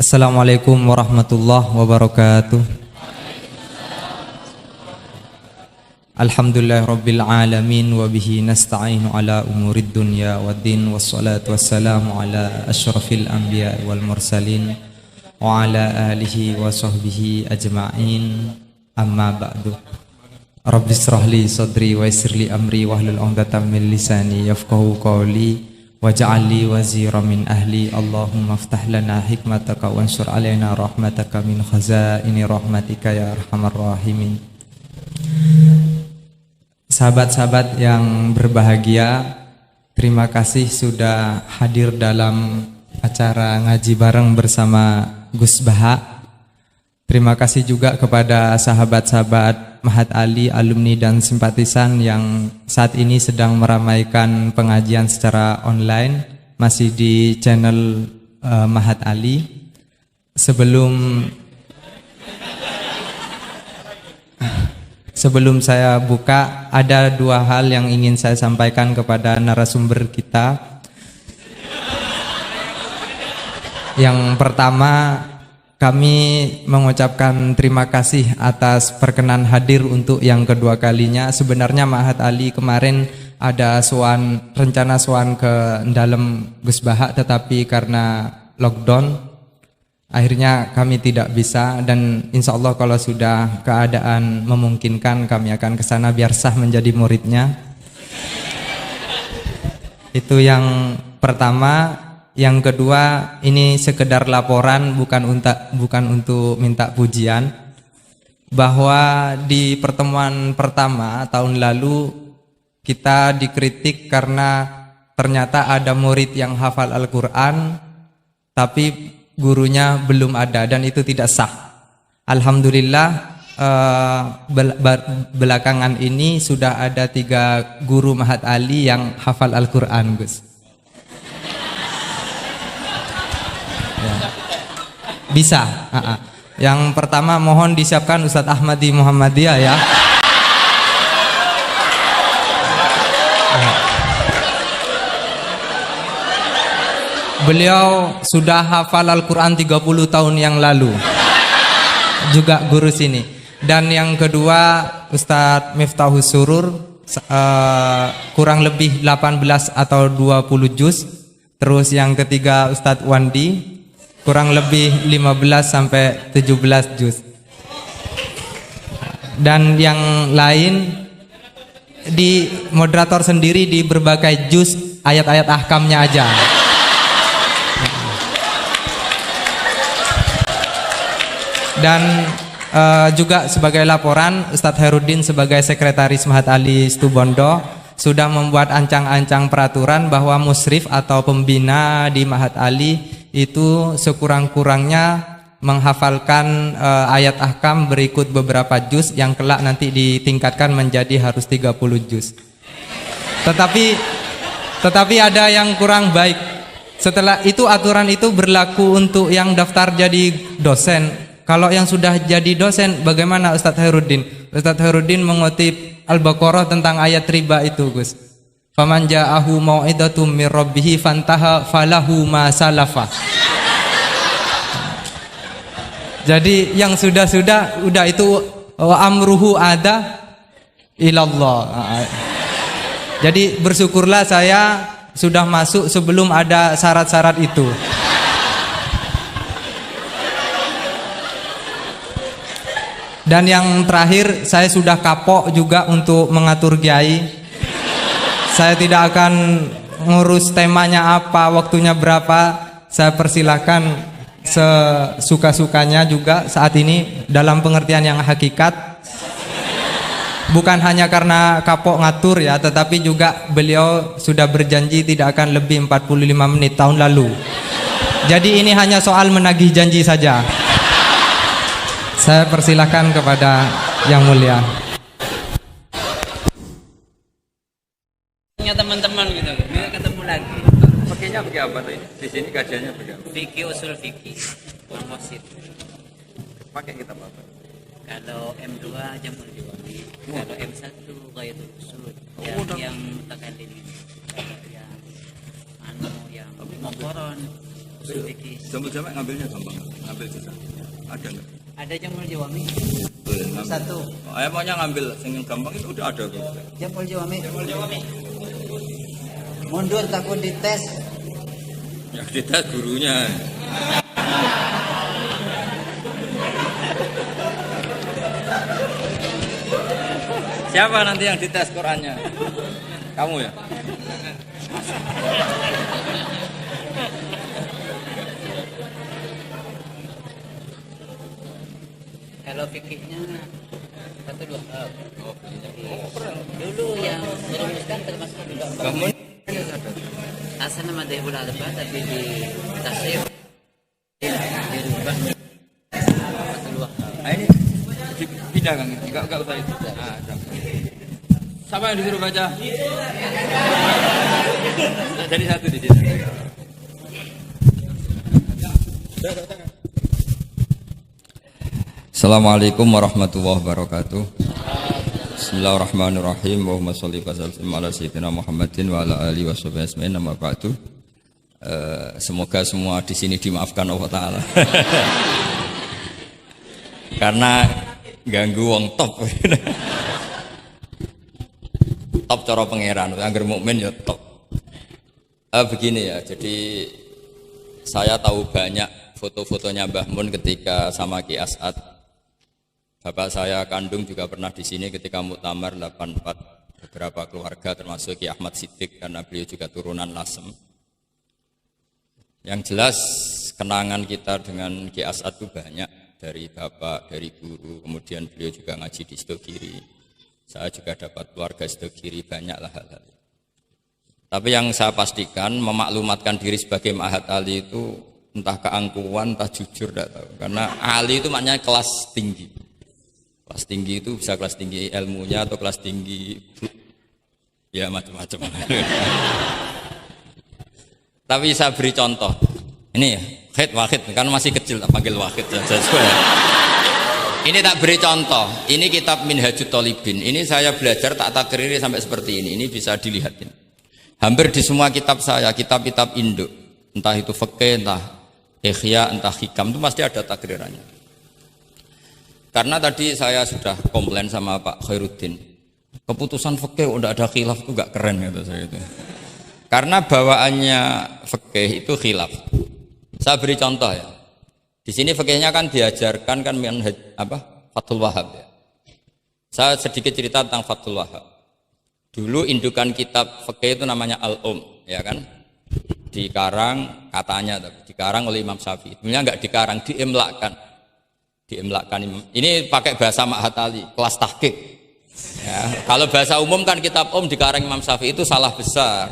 Assalamualaikum warahmatullahi wabarakatuh. Alhamdulillahirabbil alamin wa bihi nasta'inu ala umurid dunya waddin wassalatu wassalamu ala asyrafil anbiya wal mursalin wa ala alihi wa sahbihi ajma'in. Amma ba'du. Rabbis shrahli sadri wa yassirli amri wahlul 'uqdatam min lisani yafqahu qawli waj'al li wazira min ahli. Allahumma aftah lana hikmataka wansur alaina rahmataka min khazaini rahmatika ya arhamar rahimin. Sahabat-sahabat yang berbahagia, terima kasih sudah hadir dalam acara ngaji bareng bersama Gus Baha. Terima kasih juga kepada sahabat-sahabat Mahat Ali, alumni dan simpatisan yang saat ini sedang meramaikan pengajian secara online, masih di channel Mahat Ali. Sebelum saya buka, ada dua hal yang ingin saya sampaikan kepada narasumber kita. Yang pertama, kami mengucapkan terima kasih atas perkenan hadir untuk yang kedua kalinya. Sebenarnya Mahat Ali kemarin ada rencana sowan ke dalam Gus Baha, tetapi karena lockdown akhirnya kami tidak bisa, dan insya Allah kalau sudah keadaan memungkinkan kami akan ke sana biar sah menjadi muridnya. Itu yang pertama. Yang kedua, ini sekedar laporan, bukan untuk minta pujian, bahwa di pertemuan pertama tahun lalu kita dikritik karena ternyata ada murid yang hafal Al-Quran tapi gurunya belum ada, dan itu tidak sah. Alhamdulillah, belakangan ini sudah ada 3 guru Mahat Ali yang hafal Al-Quran, Gus. Bisa. Yang pertama mohon disiapkan Ustadz Ahmadi Muhammadiyah ya. Beliau sudah hafal Al-Quran 30 tahun yang lalu, juga guru sini. Dan yang kedua Ustadz Miftahus Surur, kurang lebih 18 atau 20 juz. Terus yang ketiga Ustadz Wandi, kurang lebih 15 sampai 17 juz. Dan yang lain di moderator sendiri di berbagai juz, ayat-ayat ahkamnya aja. Dan juga sebagai laporan, Ustadz Herudin sebagai sekretaris Mahat Ali Situbondo sudah membuat ancang-ancang peraturan bahwa musrif atau pembina di Mahat Ali itu sekurang-kurangnya menghafalkan ayat ahkam berikut beberapa juz yang kelak nanti ditingkatkan menjadi harus 30 juz. Tetapi ada yang kurang baik. Setelah itu aturan itu berlaku untuk yang daftar jadi dosen. Kalau yang sudah jadi dosen bagaimana Ustadz Herudin? Ustadz Herudin mengutip Al-Baqarah tentang ayat riba itu, Gus. Faman ja'ahu mau'idatum mir rabbih fantaha falahu ma salafa. Jadi yang sudah udah itu amruhu ada ilallah. Jadi bersyukurlah saya sudah masuk sebelum ada syarat-syarat itu. Dan yang terakhir, saya sudah kapok juga untuk mengatur kiai. Saya tidak akan ngurus temanya apa, waktunya berapa. Saya persilahkan sesuka-sukanya juga saat ini dalam pengertian yang hakikat. Bukan hanya karena kapok ngatur ya, tetapi juga beliau sudah berjanji tidak akan lebih 45 menit tahun lalu. Jadi ini hanya soal menagih janji saja. Saya persilahkan kepada yang mulia. Teman-teman gitu, bisa ketemu lagi. Pakainya pakai apa tuh ini? Di sini kajiannya pakai apa? Fikih usul fikih, komposit. Pakai kitab apa? Kalau M2 Jamul Jawabi, kalau M1 Ghayatul Usul, yang mutakallimin, kalau yang yang Muqaran fikih. Jamul jamak ngambilnya gampang, ngambil susah. Ada nggak? Ada Jamul Jawami. Boleh ngambil. Satu. Oh, maunya ngambil yang gampang itu udah ada kok. Jamul Jawami. Mundur takut dites. Ya kita gurunya. Siapa nanti yang dites Qurannya? Kamu ya? Kalau fikihnya satu dua hal. Dulu yang merumuskan termasuk juga Kamu asal nama Dehul Alba tapi di tasrif dirubah satu dua hal. ini pindah kan? Enggak usah itu. Ah, siapa yang disuruh baca? Jadi satu di sini. Assalamualaikum warahmatullahi wabarakatuh. Bismillahirrahmanirrahim. Allahumma sholli wa sallim ala sayyidina Muhammadin wa ala alihi washabihi ajmain. Amma ba'du. Semoga semua di sini dimaafkan Allah taala. Karena ganggu wong top. Top cara pangeran, angger mukmin ya top. Begini ya, jadi saya tahu banyak foto-fotonya Mbah Mun ketika sama Ki As'ad. Bapak saya kandung juga pernah di sini ketika muktamar 84, beberapa keluarga termasuk Ki Ahmad Siddiq karena beliau juga turunan Lasem. Yang jelas kenangan kita dengan Ki As'ad itu banyak, dari bapak, dari guru, kemudian beliau juga ngaji di Sidogiri. Saya juga dapat keluarga Sidogiri, banyaklah hal-hal. Tapi yang saya pastikan memaklumatkan diri sebagai Ma'had Ali itu entah keangkuhan, entah jujur, tidak tahu. Karena Ali itu maknanya kelas tinggi. Kelas tinggi itu bisa kelas tinggi ilmunya atau kelas tinggi ya macam-macam. Tapi saya beri contoh. Ini Wahid kan masih kecil tak panggil Wahid saja. Ini tak beri contoh. Ini kitab Minhajut Thalibin. Ini saya belajar tak takriri sampai seperti ini. Ini bisa dilihatin. Hampir di semua kitab saya, kitab-kitab induk, entah itu fikih, entah ihya, entah hikam, itu pasti ada takrirannya. Karena tadi saya sudah komplain sama Pak Khairuddin, keputusan fikih udah ada khilaf itu gak keren kata saya itu. Karena bawaannya fikih itu khilaf. Saya beri contoh ya. Di sini fikihnya kan diajarkan kan Fathul Wahhab ya. Saya sedikit cerita tentang Fathul Wahhab. Dulu indukan kitab fikih itu namanya Al-Um, ya kan? Dikarang katanya, dikarang oleh Imam Syafi'i. Sebenarnya enggak dikarang, diimlakkan. Ini pakai bahasa Ma'had Ali, kelas tahqiq. Ya, kalau bahasa umum kan kitab dikarang Imam Syafi'i itu salah besar.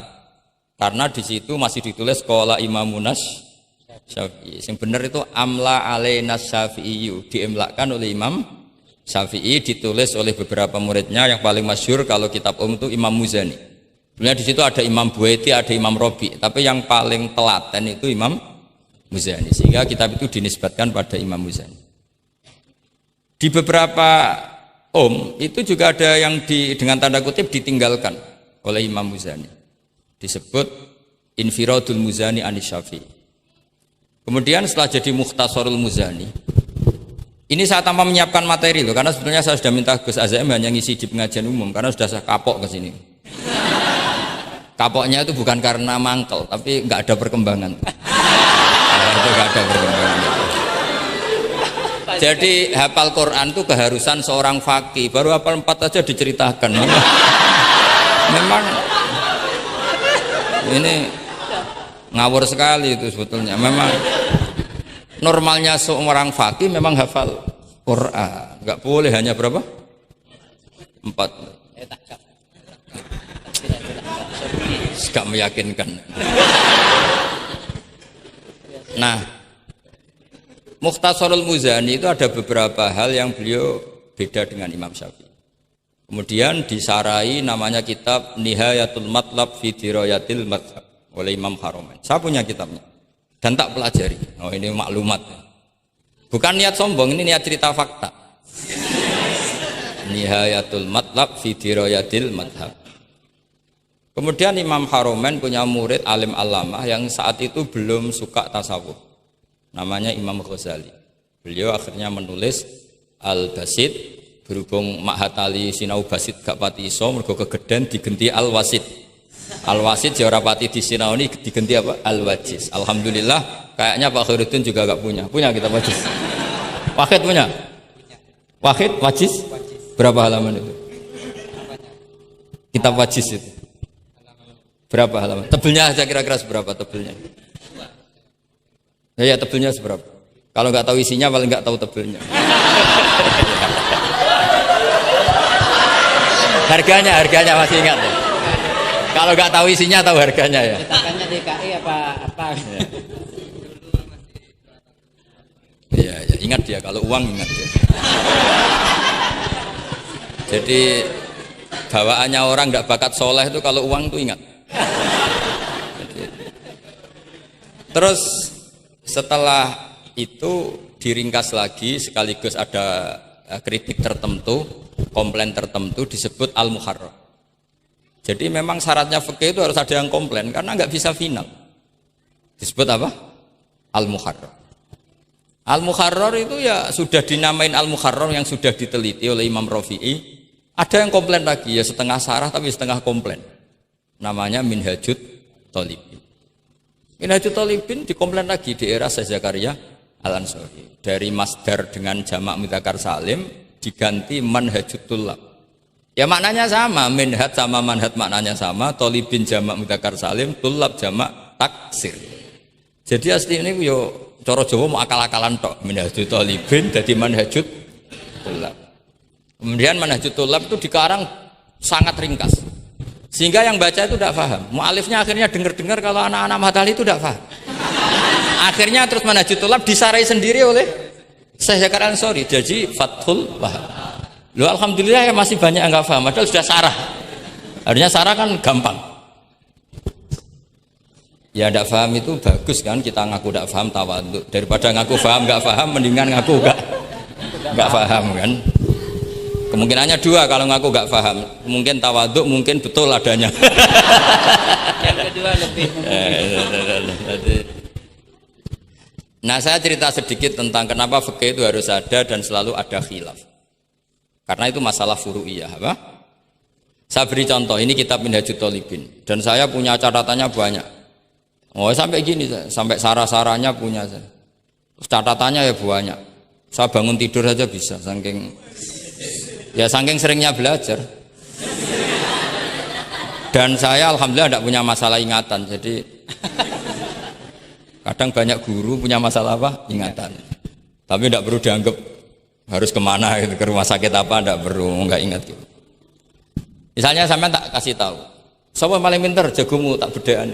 Karena di situ masih ditulis qala Imamunas Syafi'i. Yang benar itu amla alainas Syafi'i, diimlakkan oleh Imam Syafi'i, ditulis oleh beberapa muridnya. Yang paling masyhur kalau kitab itu Imam Muzani. Sebenarnya di situ ada Imam Buaiti, ada Imam Robi, tapi yang paling telaten itu Imam Muzani. Sehingga kitab itu dinisbatkan pada Imam Muzani. Di beberapa itu juga ada yang dengan tanda kutip ditinggalkan oleh Imam Muzani. Disebut Infiradul Muzani anis Syafi'i. Kemudian setelah jadi Mukhtasarul Muzani, ini saya tanpa menyiapkan materi loh, karena sebetulnya saya sudah minta Gus Azam hanya ngisi di pengajian umum, karena sudah saya kapok ke sini. Kapoknya itu bukan karena mangkel, tapi nggak ada perkembangan. Itu nggak ada perkembangan. Jadi hafal Quran itu keharusan seorang faqih. Baru hafal 4 aja diceritakan. Memang ini ngawur sekali itu sebetulnya. Memang normalnya seorang faqih memang hafal Quran. Enggak boleh hanya berapa? 4. Enggak meyakinkan. Nah, Mukhtasarul Muzani itu ada beberapa hal yang beliau beda dengan Imam Syafi'i. Kemudian disarai namanya kitab Nihayatul Matlab fi Dirayatil Madhab oleh Imam Haramain. Saya punya kitabnya dan tak pelajari. Oh, ini maklumat. Bukan niat sombong, ini niat cerita fakta. Nihayatul Matlab fi Dirayatil Madhab. Kemudian Imam Haromen punya murid alim alamah yang saat itu belum suka tasawuf. Namanya Imam Ghazali. Beliau akhirnya menulis Al-Basit, berhubung Mak Hatali sinau Basit gak pati iso mergo kegeden digenti Al-Wasit. Al-Wasit ya ora pati disinau ini digenti apa? Al-Wajiz. Alhamdulillah kayaknya Pak Khairuddin juga gak punya. Punya kita Wajiz. Wahid punya? Wahid Wajiz? Berapa halaman itu? Kitab Wajiz itu. Berapa halaman? Tebelnya aja kira-kira seberapa tebelnya? Ya, tebelnya seberapa? Kalau nggak tahu isinya paling nggak tahu tebelnya. harganya masih ingat ya? Kalau nggak tahu isinya tahu harganya ya? Cetakannya DKI apa? Iya, ya, ingat dia kalau uang ingat dia. Jadi bawaannya orang nggak bakat soleh itu kalau uang itu ingat. Terus setelah itu diringkas lagi sekaligus ada kritik tertentu, komplain tertentu disebut al-muharrar. Jadi memang syaratnya fikih itu harus ada yang komplain karena nggak bisa final. Disebut apa? Al-muharrar. Al-muharrar itu ya sudah dinamain al-muharrar yang sudah diteliti oleh Imam Rafi'i. Ada yang komplain lagi ya setengah sarah tapi setengah komplain. Namanya Minhajut Thalibin. Minhajut Thalibin dikomplain lagi di era Syekh Zakaria Al-Ansari. Dari masdar dengan jamak mudzakkar salim diganti manhajut tullab. Ya maknanya sama, minhaj sama manhaj maknanya sama, thalibin jamak mudzakkar salim, tullab jamak taksir. Jadi asli ini yo cara Jawa mau akal-akalan tok, minhajut thalibin jadi manhajut tullab. Kemudian manhajut tullab itu dikarang sangat ringkas. Sehingga yang baca itu tidak paham. Mu'alifnya akhirnya dengar-dengar kalau anak-anak Matali itu tidak paham. Akhirnya terus manhajut tullab disarai sendiri oleh Syekh Zakaria Al-Ansari. Jadi Fathul Wahab. Loh alhamdulillah ya masih banyak yang nggak paham. Padahal sudah sarah. Artinya sarah kan gampang. Ya tidak paham itu bagus kan kita ngaku tidak paham tawadhu. Daripada ngaku paham nggak paham mendingan ngaku nggak paham kan. Kemungkinannya dua kalau ngaku gak paham, mungkin tawaduk, mungkin betul adanya. Yang kedua lebih. Nah saya cerita sedikit tentang kenapa fikih itu harus ada dan selalu ada khilaf. Karena itu masalah furu'iyah, apa? Saya beri contoh, ini kitab Minhajut Thalibin dan saya punya catatannya banyak. Oh sampai gini, sampai sarah-sarahnya punya saya. Terus catatannya ya banyak. Saya bangun tidur saja bisa, saking seringnya belajar. Dan saya alhamdulillah tidak punya masalah ingatan. Jadi kadang banyak guru punya masalah apa? Ingatan. Tapi tidak perlu dianggap harus kemana gitu, ke rumah sakit apa, tidak perlu, nggak ingat gitu. Misalnya sampai tak kasih tahu, siapa paling pintar jagomu tak bedaan.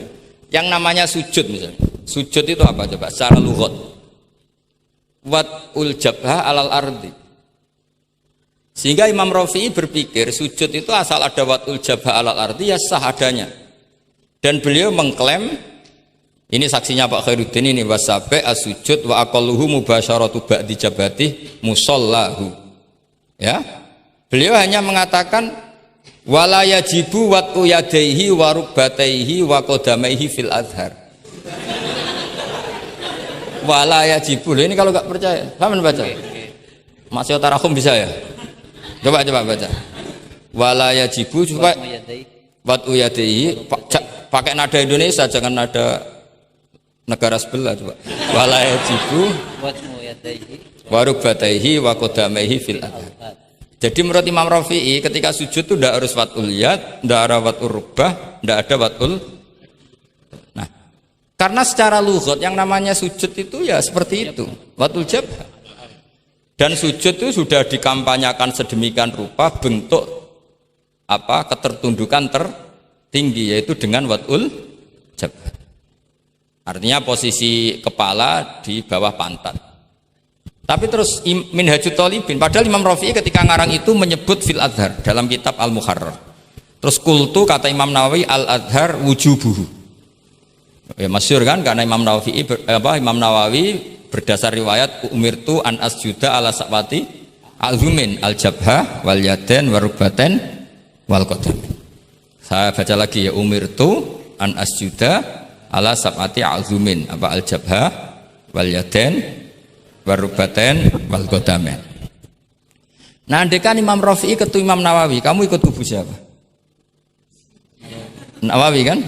Yang namanya sujud misalnya. Sujud itu apa coba? Secara lughat. Wat'ul jabha alal ardi. Sehingga Imam Rafi'i berpikir sujud itu asal ada wat'ul jabha alal ardi ya sah adanya. Dan beliau mengklaim, ini saksinya Pak Khairuddin ini, wasabe as-sujud wa aqalluhu mubasyaratu ba'di jabati musallahu. Ya. Beliau hanya mengatakan wala yajibu wat'u yadaihi wa rukbataihi wa qadamaihi fil azhar. Wala yajibu. Ini kalau enggak percaya, sama baca. Mas Yotarakum bisa ya? Coba baca. Wala yajibu coba wat'u yadaihi pakai nada Indonesia jangan nada negara sebelah coba. Wala yajibu wat'u yadaihi wa rukbataihi wa qadamaihi fil azhar. Jadi menurut Imam Rafi'i ketika sujud itu tidak harus wat'ul yad, tidak ada wat'ul rukbah, tidak ada wat'ul. Nah, karena secara lughat yang namanya sujud itu ya seperti itu, wat'ul jabha. Dan sujud itu sudah dikampanyakan sedemikian rupa bentuk apa ketertundukan tertinggi yaitu dengan wat'ul jabha. Artinya posisi kepala di bawah pantat. Tapi terus Minhajut Thalibin, padahal Imam Rafi'i ketika ngarang itu menyebut fil adhar dalam kitab Al-Muharrar. Terus kultu kata Imam Nawawi al-adhar wujubuhu. Ya masyhur kan karena Imam Nawawi berdasar riwayat umirtu an asjuda ala sa'wati azumin al-jabha wal yaden warubbaten wal qadam. Saya baca lagi ya, umirtu an asjuda ala sab'ati azumin, apa al-jabha wal yaden warubaten wal qadamen. Nah, andekan Imam Rafi'i ketemu Imam Nawawi, kamu ikut kubu siapa? Nawawi kan?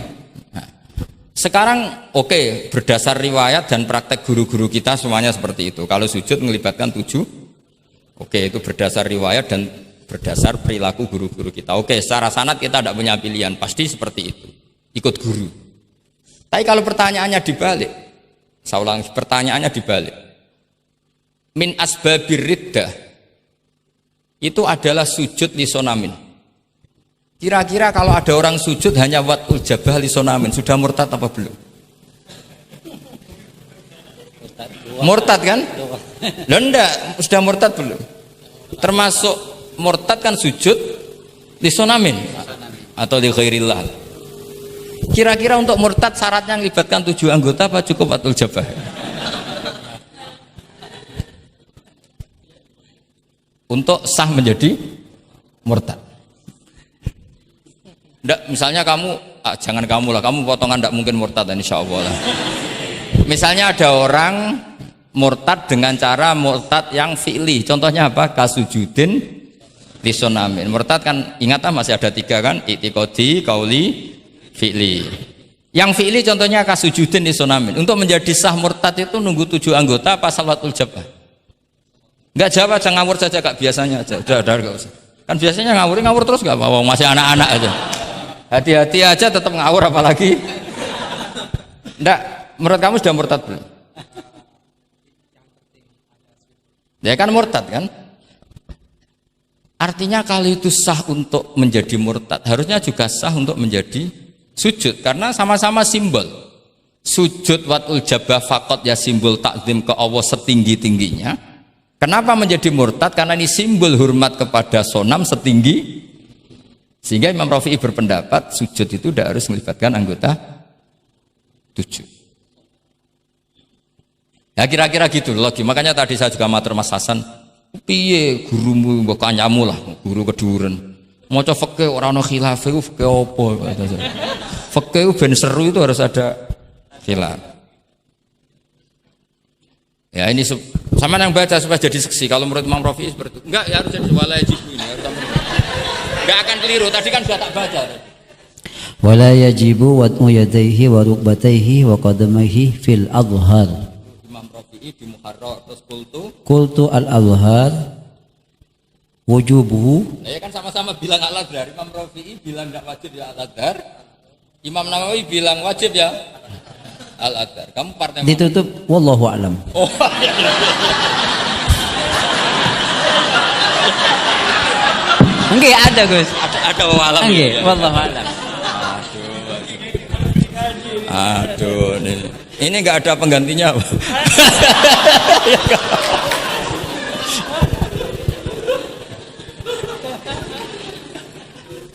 Nah, sekarang oke, berdasar riwayat dan praktek guru-guru kita semuanya seperti itu. Kalau sujud melibatkan 7, oke, itu berdasar riwayat dan berdasar perilaku guru-guru kita. Oke, secara sanad kita tidak punya pilihan, pasti seperti itu, ikut guru. Tapi kalau pertanyaannya dibalik, saya ulang, pertanyaannya dibalik, min asbabir riddah itu adalah sujud lisonamin. Kira-kira kalau ada orang sujud hanya watul jabah lisonamin, sudah murtad apa belum? Murtad kan? Loh enggak, sudah murtad belum? Termasuk murtad kan sujud lisonamin atau li ghairillah. Kira-kira untuk murtad syaratnya melibatkan 7 anggota apa cukup watul jabah? Untuk sah menjadi murtad. Nggak, misalnya kamu, jangan kamu lah, kamu potongan tidak mungkin murtad, insya Allah lah. Misalnya ada orang murtad dengan cara murtad yang fi'li, contohnya apa? Kasujudin lisonamin. Murtad kan, ingat masih ada 3 kan? I'tiqadi, qauli, fi'li. Yang fi'li contohnya kasujudin lisonamin. Untuk menjadi sah murtad itu nunggu 7 anggota apa salatul jabah? Enggak jawab, jangan ngawur saja kak, biasanya aja. Udah, enggak usah. Kan biasanya ngawur terus enggak apa-apa, masih anak-anak aja. Hati-hati aja tetap ngawur apalagi. Enggak, menurut kamu sudah murtad belum? Ya kan murtad kan? Artinya kalau itu sah untuk menjadi murtad, harusnya juga sah untuk menjadi sujud, karena sama-sama simbol. Sujud watul jabah faqat ya simbol takzim ke Allah setinggi-tingginya. Kenapa menjadi murtad? Karena ini simbol hormat kepada sonam setinggi, sehingga Imam Rafi'i berpendapat sujud itu tidak harus melibatkan anggota 7. Ya kira-kira gitu lagi. Makanya tadi saya juga matur Mas Hasan, piye gurumu mbok kanyamu lah, guru keduren. Maca fikih ora ana khilaf iku fikih apa? Fikih ben seru itu harus ada khilaf. Ya ini sama yang baca supaya jadi seksi. Kalau menurut Imam Rafi'i seperti itu. Enggak, ya harus jadi wala yajibu ini. Enggak akan keliru. Tadi kan sudah tak baca. Wala yajibu wad'u yadayhi wa rukbatayhi wa qadamaihi fil adhar. Imam Rafi'i di Muharrar terus qultu al adhar wujubuhu. Ya kan sama-sama bilang al-adhar. Imam Rafi'i bilang enggak wajib ya al-adhar. Imam Nawawi bilang wajib ya al-adhar. Kamu partai mana? Ditutup wallahu a'lam. Oh, ya. Enggak ada, Gus. Ada walam. Enggak, wallahu a'lam. Aduh, ini enggak ada penggantinya.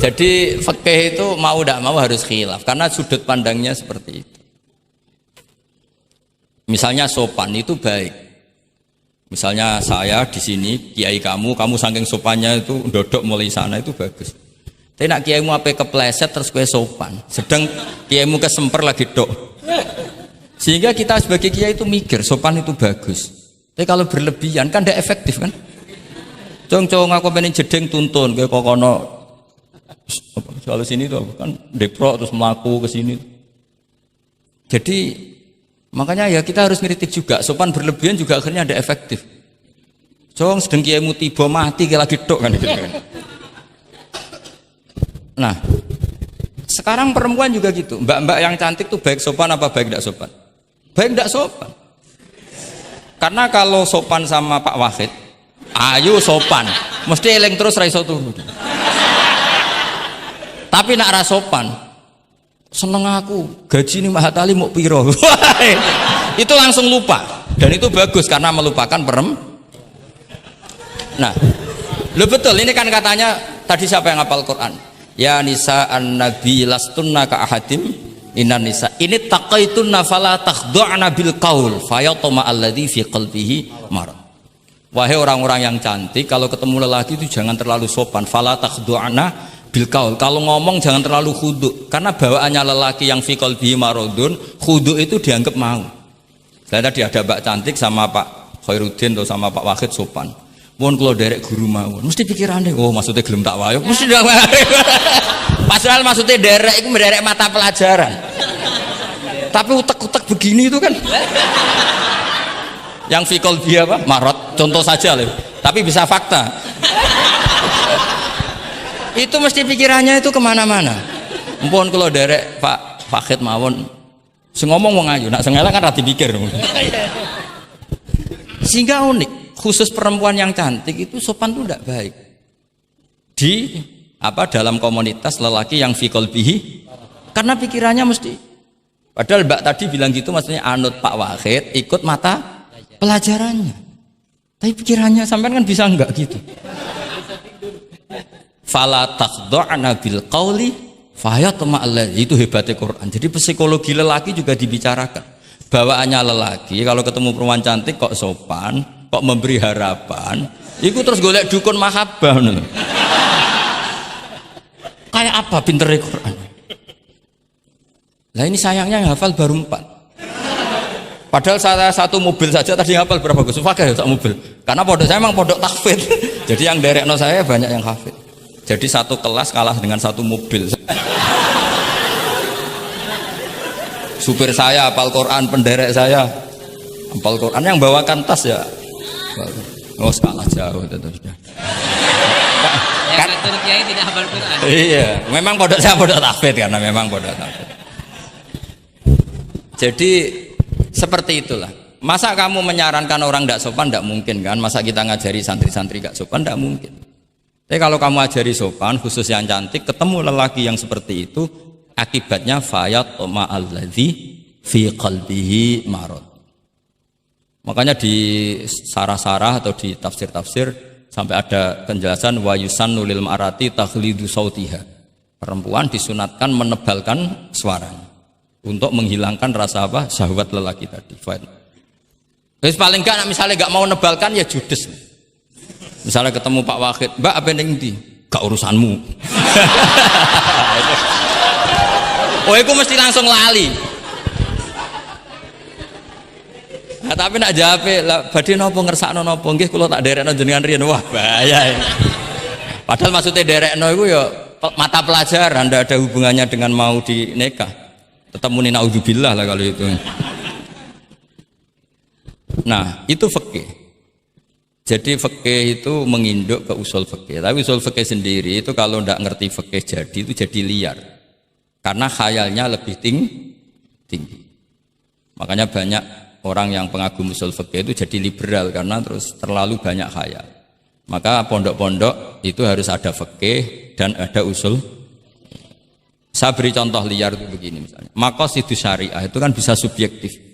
Jadi fikih itu mau tidak mau harus khilaf karena sudut pandangnya seperti itu. Misalnya sopan itu baik. Misalnya saya di sini, kiai kamu saking sopannya itu dodok mulai sana itu bagus. Tapi nak kiaimu apa kepleset terus kue sopan. Sedang kiaimu kesemper lagi dok. Sehingga kita sebagai kiai itu mikir sopan itu bagus. Tapi kalau berlebihan kan tidak efektif kan. Cong aku pengen jedeng tuntun kayak kokono. Soal sini tuh kan deprok terus melaku ke sini. Jadi makanya ya kita harus ngeritik juga, sopan berlebihan juga akhirnya ada efektif. Jong sedang kiaimu tiba mati kayak lagi dok kan gitu kan. Nah, sekarang perempuan juga gitu. Mbak-mbak yang cantik tuh baik sopan apa baik tidak sopan? Baik tidak sopan. Karena kalau sopan sama Pak Wahid, ayo sopan, mesti eleng terus ra iso turu. Tapi nak ra sopan, seneng aku, gaji ini Mahatali mau piro. Itu langsung lupa. Dan itu bagus karena melupakan Nah, lo betul ini kan katanya tadi siapa yang hafal Quran? Ya nisa an-nabi lastunna ka ahadim inan nisa. Ini taqaitunna fala takhdu'na bil qaul fayatma alladzi fi qalbihi marad. Wahai orang-orang yang cantik, kalau ketemu lelaki itu jangan terlalu sopan. Fala takhdu'na Bilkaul, kalau ngomong jangan terlalu khudu, karena bawaannya lelaki yang fi qalbihi maradun, khudu itu dianggap mau. Saya tadi ada Mbak Cantik sama Pak Khairuddin atau sama Pak Wahid sopan. Mohon kalau derek guru mawon, mesti pikirannya, oh maksudnya gelem tak wayo, mesti dak wayo. Padahal maksudnya derek itu menderek mata pelajaran. Tapi utek-utek begini itu kan. Yang fi qalbihi apa? Marad, contoh saja loh. Tapi bisa fakta. Itu mesti pikirannya itu kemana-mana. Mpun kalau derek Pak Fakid mawon, ngomong wong ayu, nak sengaja kan rati pikir. Sehingga unik, khusus perempuan yang cantik itu sopan itu tidak baik. Di dalam komunitas lelaki yang fi qalbihi, karena pikirannya mesti. Padahal Mbak tadi bilang gitu maksudnya anut Pak Wahid, ikut mata pelajarannya. Tapi pikirannya sampean kan bisa enggak gitu. Fala taqda'na bil qauli fayatma allazi, itu hebatnya Quran. Jadi psikologi lelaki juga dibicarakan. Bawaannya lelaki kalau ketemu perempuan cantik kok sopan, kok memberi harapan, itu terus golek dukun mahabbah ngono. Kayak apa pinternya Quran? Lah ini sayangnya yang hafal baru 4. Padahal saya satu mobil saja tadi hafal berapa Gus? Pakai satu mobil. Karena pondok saya memang pondok tahfidz. Jadi yang derekno saya banyak yang hafid. Jadi satu kelas kalah dengan satu mobil. Supir saya hafal Quran, penderek saya hafal Quran, yang bawakan tas ya. Oh, kalah jauh itu sudah. Yang satu kiai tidak hafal Quran. Iya, memang pondok saya pondok tahfidz karena memang pondok tahfidz. Jadi seperti itulah. Masa kamu menyarankan orang tidak sopan? Tidak mungkin kan. Masa kita ngajari santri-santri tidak sopan? Tidak mungkin. Tapi kalau kamu ajari sopan, khusus yang cantik, ketemu lelaki yang seperti itu, akibatnya fayat ma'alladzi fi qalbihi marad. Makanya di sarah-sarah atau di tafsir-tafsir sampai ada penjelasan wa yusannu lil marati takhlidu sautiha. Perempuan disunatkan menebalkan suaranya untuk menghilangkan rasa apa? Syahwat lelaki tadi. Terus paling enggak misalnya enggak mau nebalkan ya judes. Misalnya ketemu Pak Wahid, Mbak apa yang di? Gak urusanmu. Oh, itu mesti langsung lali. Nah, tapi nak jawab, badhe napa ngersakno napa? Nggih kula tak derekno jenengan riyen. Wah, bahaya. Padahal maksudnya derekno itu ya mata pelajaran, tidak ada hubungannya dengan mau dinikah. Tetap muni naudzubillah lah kalau itu. Nah, itu fikih. Jadi fikih itu menginduk ke usul fikih. Tapi usul fikih sendiri itu kalau tidak ngerti fikih jadi itu jadi liar. Karena khayalnya lebih tinggi. Makanya banyak orang yang pengagum usul fikih itu jadi liberal karena terus terlalu banyak khayal. Maka pondok-pondok itu harus ada fikih dan ada usul. Saya beri contoh liar itu begini misalnya. Maqasidus syariah itu kan bisa subjektif.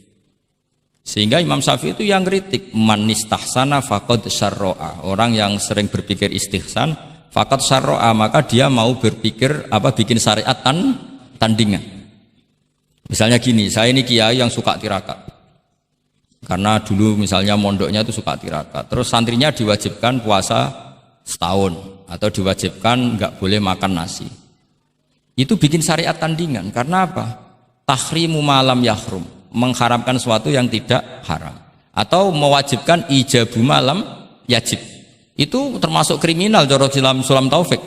Sehingga Imam Syafi'i itu yang kritik man istahsana faqad syarra'a. Orang yang sering berpikir istihsan faqad syarra'a, maka dia mau berpikir bikin syariat tandingan. Misalnya gini, saya ini kiai yang suka tirakat. Karena dulu misalnya mondoknya itu suka tirakat. Terus santrinya diwajibkan puasa setahun atau diwajibkan enggak boleh makan nasi. Itu bikin syariat tandingan. Karena apa? Tahrimu malam yahrum, mengharamkan sesuatu yang tidak haram, atau mewajibkan ijabu malam yajib. Itu termasuk kriminal cara Sulam Taufik.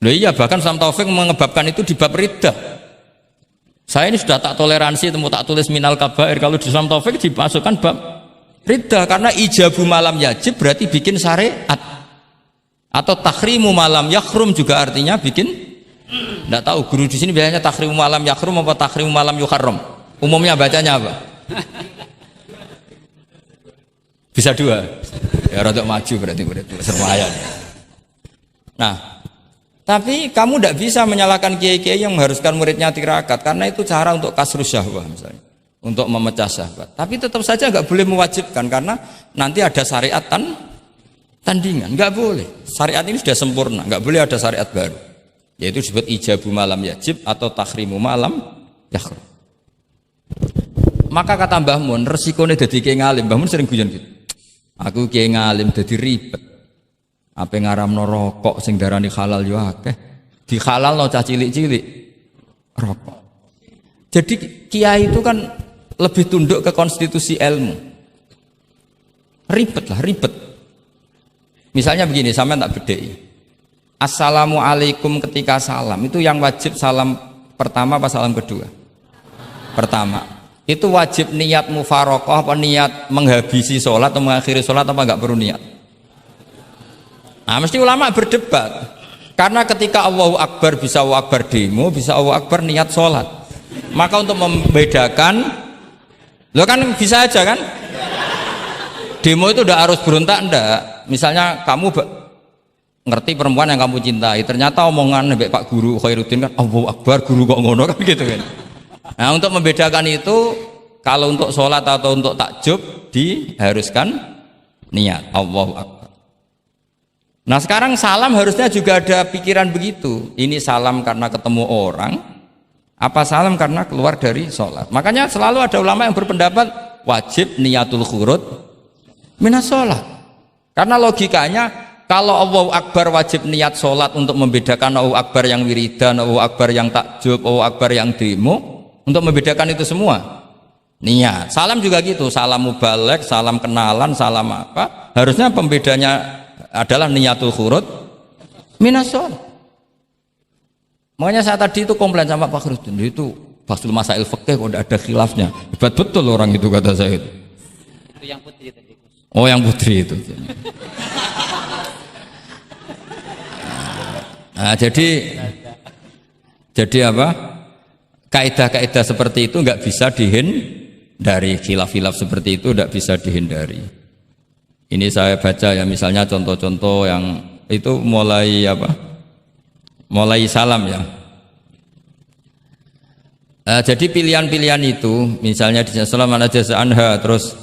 Loh iya, bahkan Sulam Taufik mengebabkan itu di bab riddah. Saya ini sudah tak toleransi, temu tak tulis minal kabair, kalau di Sulam Taufik dimasukkan bab riddah karena ijabu malam yajib berarti bikin syariat. Atau tahrimu malam yakhrum juga artinya bikin. Tidak tahu guru di sini biasanya tahrimu malam yakhrum apa tahrimu malam yuharram. Umumnya bacanya apa? Bisa dua. Ya rodok maju berarti sermayan. Nah, tapi kamu tidak bisa menyalahkan kiai-kiai yang mengharuskan muridnya tirakat karena itu cara untuk kasrus syahwah misalnya, untuk memecah syahwat. Tapi tetap saja nggak boleh mewajibkan karena nanti ada syariat tandingan. Nggak boleh. Syariat ini sudah sempurna, nggak boleh ada syariat baru. Yaitu disebut ijabu malam yajib atau tahrimu malam yakhrum. Maka kata Mbah Mun, resikonya jadi kiai ngalim. Mbah Mun sering guyon gitu. Aku kiai ngalim jadi ribet. Apa ngaramno rokok sing darani halal yo akeh. Dihalalno cah cilik-cilik rokok. Jadi kiai itu kan lebih tunduk ke konstitusi ilmu. Ribet lah, ribet. Misalnya begini, sampean tak bedheki. Assalamualaikum ketika salam itu yang wajib salam pertama apa salam kedua? Pertama. Itu wajib niat mufaroqah apa niat menghabisi sholat atau mengakhiri sholat apa enggak perlu niat? Nah, mesti ulama berdebat. Karena ketika Allahu Akbar bisa Allahu Akbar demo, bisa Allahu Akbar niat sholat. Maka untuk membedakan, lo kan bisa aja kan? Demo itu udah harus berontak enggak? Misalnya kamu ngerti perempuan yang kamu cintai, ternyata omongan Mbak Pak Guru Khairuddin kan Allahu Akbar, guru kok ngono kan gitu kan. Nah, untuk membedakan itu, kalau untuk sholat atau untuk takjub diharuskan niat Allahu Akbar. Nah, sekarang salam harusnya juga ada pikiran begitu. Ini salam karena ketemu orang, apa salam karena keluar dari sholat. Makanya selalu ada ulama yang berpendapat wajib niatul khurud minas sholat. Karena logikanya kalau Allahu Akbar wajib niat sholat untuk membedakan Allahu Akbar yang wiridan, Allahu Akbar yang takjub, Allahu Akbar yang demo, untuk membedakan itu semua niat. Salam juga gitu, salam mubalek, salam kenalan, salam apa, harusnya pembedanya adalah niatul khurud minas sholat. Makanya saya tadi itu komplain sama Pak Khairuddin, itu Basul Masail Fikih kok ada khilafnya. Hebat betul orang itu, kata saya itu. Itu yang putri tadi. Oh, yang putri itu. Nah, jadi apa? Kaidah-kaidah seperti itu nggak bisa dihindari, khilaf-khilaf seperti itu nggak bisa dihindari. Ini saya baca ya, misalnya contoh-contoh yang itu mulai apa? Mulai salam ya. Jadi pilihan-pilihan itu, misalnya di salam ana jaza anha, terus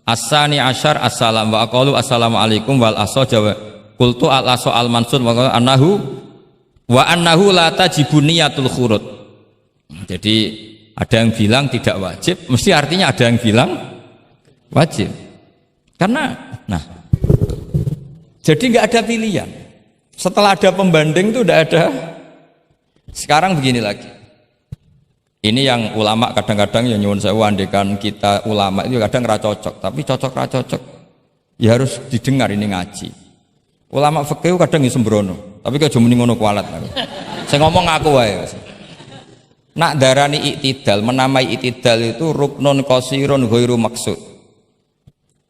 asani asyar assalam wa aqalu assalamualaikum wal aso jawa qultu al aso al mansur wa annahu la tajibu niyatul khurud. Jadi ada yang bilang tidak wajib, mesti artinya ada yang bilang wajib. Karena nah, jadi nggak ada pilihan. Setelah ada pembanding itu udah ada. Sekarang begini lagi. Ini yang ulama kadang-kadang ya nyuwun sewu, andekan kita ulama itu kadang ra cocok, tapi cocok ra cocok ya harus didengar, ini ngaji. Ulama fikih kadang ya sembrono, tapi kok muni ngono kualat aku. Saya ngomong aku wae. Nak darani iktidal, menamai iktidal itu ruknun qasirun ghairu maksud.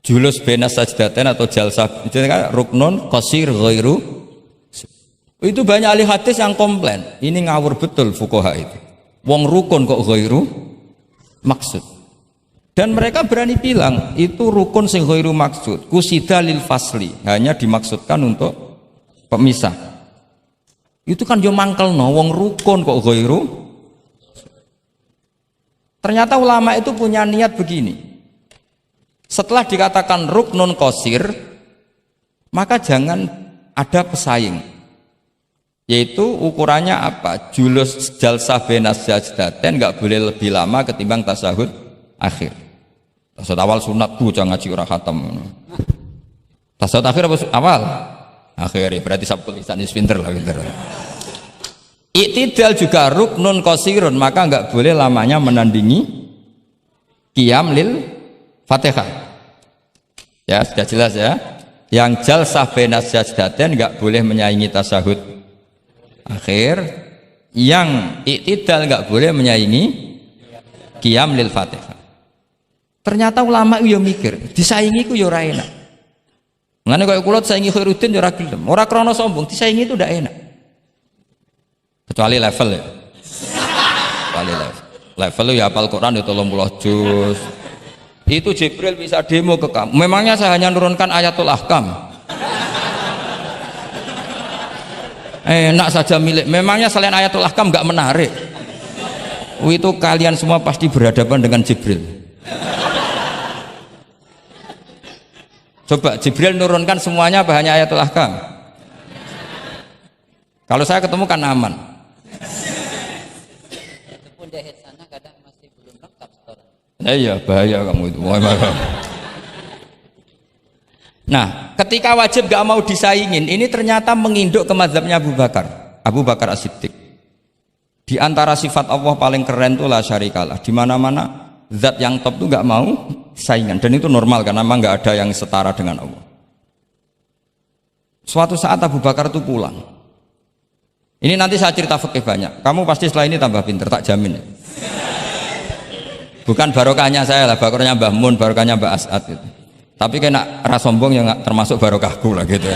Julus benas sajdatain atau jalsah itu kan ruknun qasir ghairu. Itu banyak ahli hadis yang komplain, ini ngawur betul fuqaha itu. Wong rukun kok ghairu maksud. Dan mereka berani bilang itu rukun sing ghairu maksud, kusida lil fasli, hanya dimaksudkan untuk pemisah. Itu kan yo mangkelno, wong rukun kok ghairu. Ternyata ulama itu punya niat begini. Setelah dikatakan ruknun qasir, maka jangan ada pesaing. Yaitu ukurannya apa? Julus jalsah benas sajdatain enggak boleh lebih lama ketimbang tasahud akhir. Tasahud awal sunat bu, jangan ngaji ora khatam. Tasahud akhir apa awal? Akhir, berarti sabtu lisan pinter lah, pinter. Iktidal juga ruknun qasirun, maka enggak boleh lamanya menandingi qiyam lil Fatihah. Ya, sudah jelas ya. Yang jalsah benas sajdatain enggak boleh menyaingi tasahud akhir, yang iktidal enggak boleh menyaingi qiyam lil Fatihah. Ternyata ulama itu ya mikir, disaingi ku ya ora enak. Ngene kaya kula saingi Khairuddin ya ora gelem. Ora krana sombong, disaingi itu ndak enak. Kecuali level ya. Kecuali level. Level ya hafal Quran ya 30 juz. Itu Jibril bisa demo ke kamu. Memangnya saya hanya nurunkan ayatul ahkam. Enak saja milik. Memangnya selain ayatul ahkam nggak menarik. Itu kalian semua pasti berhadapan dengan Jibril. Coba Jibril nurunkan semuanya apa hanya ayatul ahkam? Kalau saya ketemu kan aman. Itu pun di sana kadang masih belum lengkap setoran. Iya bahaya kamu itu. Nah, ketika wajib gak mau disaingin, ini ternyata menginduk ke mazhabnya Abu Bakar As-Siddiq. Di antara sifat Allah paling keren itu la syarikalah. Di mana-mana zat yang top itu gak mau saingan, dan itu normal karena memang gak ada yang setara dengan Allah. Suatu saat Abu Bakar itu pulang. Ini nanti saya cerita fikih banyak. Kamu pasti setelah ini tambah pinter, tak jamin. Bukan barokahnya saya lah, barokahnya Mbah Mun, barokahnya Mbah As'ad gitu. Tapi kena ras sombong yang termasuk barokahku lah gitu.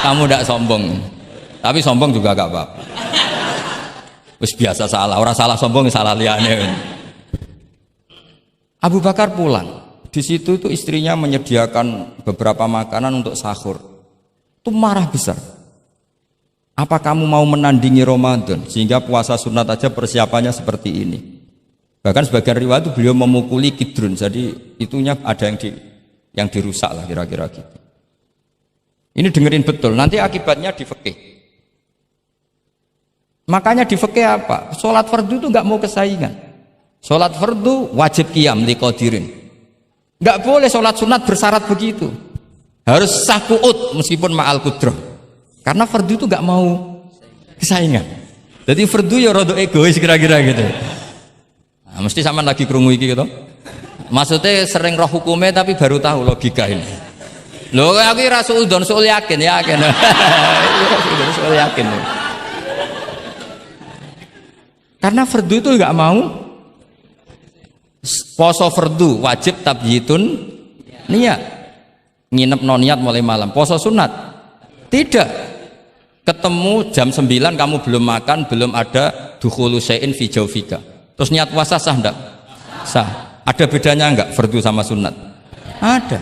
Kamu tidak sombong, tapi sombong juga gak apa-apa. Wis biasa salah, orang salah sombong salah liane. Abu Bakar pulang. Di situ itu istrinya menyediakan beberapa makanan untuk sahur. Itu marah besar. Apa kamu mau menandingi Ramadan sehingga puasa sunat aja persiapannya seperti ini? Bahkan sebagian riwayat itu beliau memukuli kidrun, jadi itunya ada yang dirusak lah kira-kira gitu. Ini dengerin betul, nanti akibatnya di fikih. Makanya di fikih apa? Sholat fardu itu nggak mau kesaingan. Sholat fardu wajib qiyam liqadirin. Nggak boleh sholat sunat bersyarat begitu. Harus sah qu'ud meskipun ma'al qudrah. Karena fardu itu nggak mau kesaingan. Jadi fardu ya rada egois kira-kira gitu. Nah, mesti sama lagi krungu iki gitu. Maksudnya sering roh hukumnya tapi baru tahu logika ini. Loh aku rasuludon soal yakin. Soal yakin. Karena fardu itu nggak mau. Poso fardu wajib tabyitun niat. Nginep non niat mulai malam. Poso sunat tidak. Ketemu jam 9 kamu belum makan, belum ada dukhulu syai'in fi jawfika. Terus niat puasa sah enggak? Sah. Ada bedanya enggak fardu sama sunat? Ada.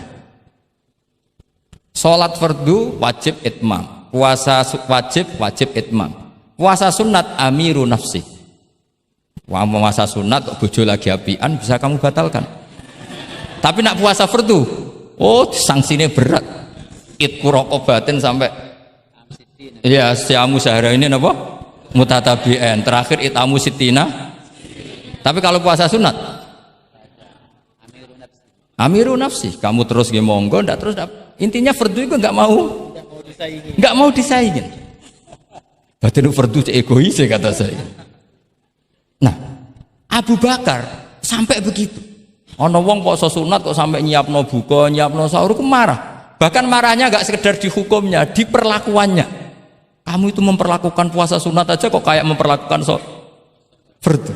Sholat fardu wajib itmam, puasa wajib itmam. Puasa sunat amiru nafsi. Puasa sunat bojo lagi apian bisa kamu batalkan. Tapi nak puasa fardu, oh sanksinya berat. Itku rokobatin sampai ya siamu sehari ini apa? Mutatabi'an. Terakhir itamu sitina. Tapi kalau puasa sunat amiru nafsi, kamu terus nggih monggo, ndak terus intinya fardu itu nggak mau disaingin. Batin fardu egois kata saya. Nah, Abu Bakar sampai begitu. Ono wong poso sunat kok sampai nyiapno buka, nyiapno sahur, marah. Bahkan marahnya nggak sekedar di hukumnya, di perlakuannya. Kamu itu memperlakukan puasa sunat aja kok kayak memperlakukan fardu.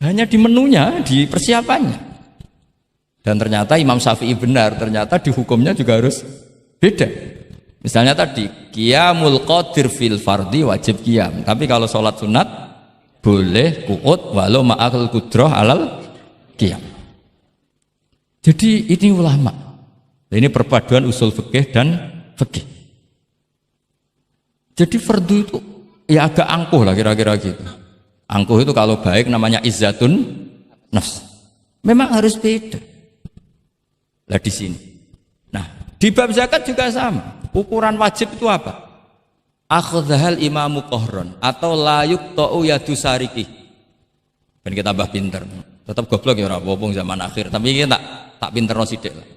Hanya di menunya, di persiapannya. Dan ternyata Imam Syafi'i benar, ternyata di hukumnya juga harus beda. Misalnya tadi qiyamul qadir fil fardi wajib qiyam, tapi kalau sholat sunat boleh qu'ud walau ma'al qudrah alal qiyam. Jadi ini ulama. Ini perpaduan usul fikih dan fikih. Jadi fardu itu ya agak angkuh lah kira-kira gitu. Angkuh itu kalau baik namanya izzatun nafs. Memang harus beda. Lah di sini. Nah, di bab zakat juga sama. Ukuran wajib itu apa? Akhdhal imamu qahron atau la yuqta'u yadu sariki. Ben kita tambah pinter. Tetap goblok ya ora apa-apa zaman akhir, tapi kita tak pinterno sithik lah.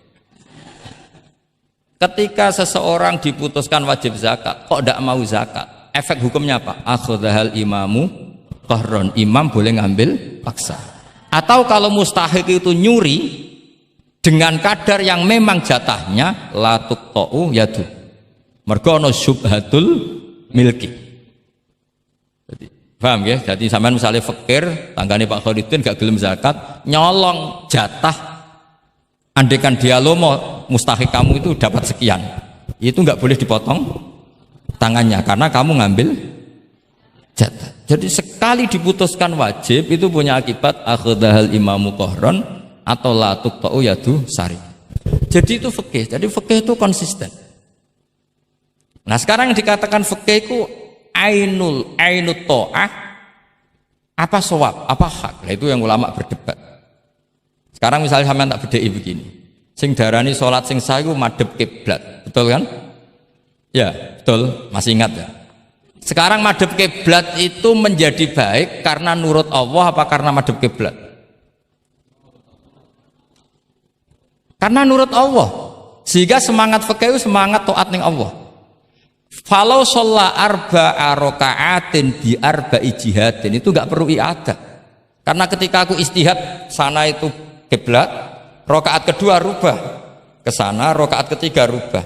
Ketika seseorang diputuskan wajib zakat, kok tidak mau zakat? Efek hukumnya apa? Akhdhal imamu qahron. Imam boleh ngambil paksa. Atau kalau mustahik itu nyuri dengan kadar yang memang jatahnya la tuqta'u yadu. Mergo ana syubhatul milki. Jadi, paham ya? Jadi sampean misalnya fakir, tanggane Pak Khalidin gak gelem zakat, nyolong jatah. Andaikan dia lomo mustahik kamu itu dapat sekian. Itu enggak boleh dipotong tangannya karena kamu ngambil jatah. Jadi sekali diputuskan wajib itu punya akibat akhdhal imamu qahron atau la tuqta'u yadu sari. Jadi itu fikih. Jadi fikih itu konsisten. Nah, sekarang yang dikatakan fikih itu ainut ta'ah apa shawab, apa hak. Nah, itu yang ulama berdebat. Sekarang misalnya sampean tak bedheki begini. Sing darani salat sing sah iku madhep kiblat. Betul kan? Ya, betul. Masih ingat ya? Sekarang madhep kiblat itu menjadi baik karena nurut Allah apa karena madhep kiblat? Karena nurut Allah. Sehingga semangat fikih semangat taat ning Allah. Falau sholla arba'a raka'atin bi arba'i jihadin, itu enggak perlu i'adah. Karena ketika aku istihad sana itu kiblat, rakaat kedua rubah ke sana, rakaat ketiga rubah.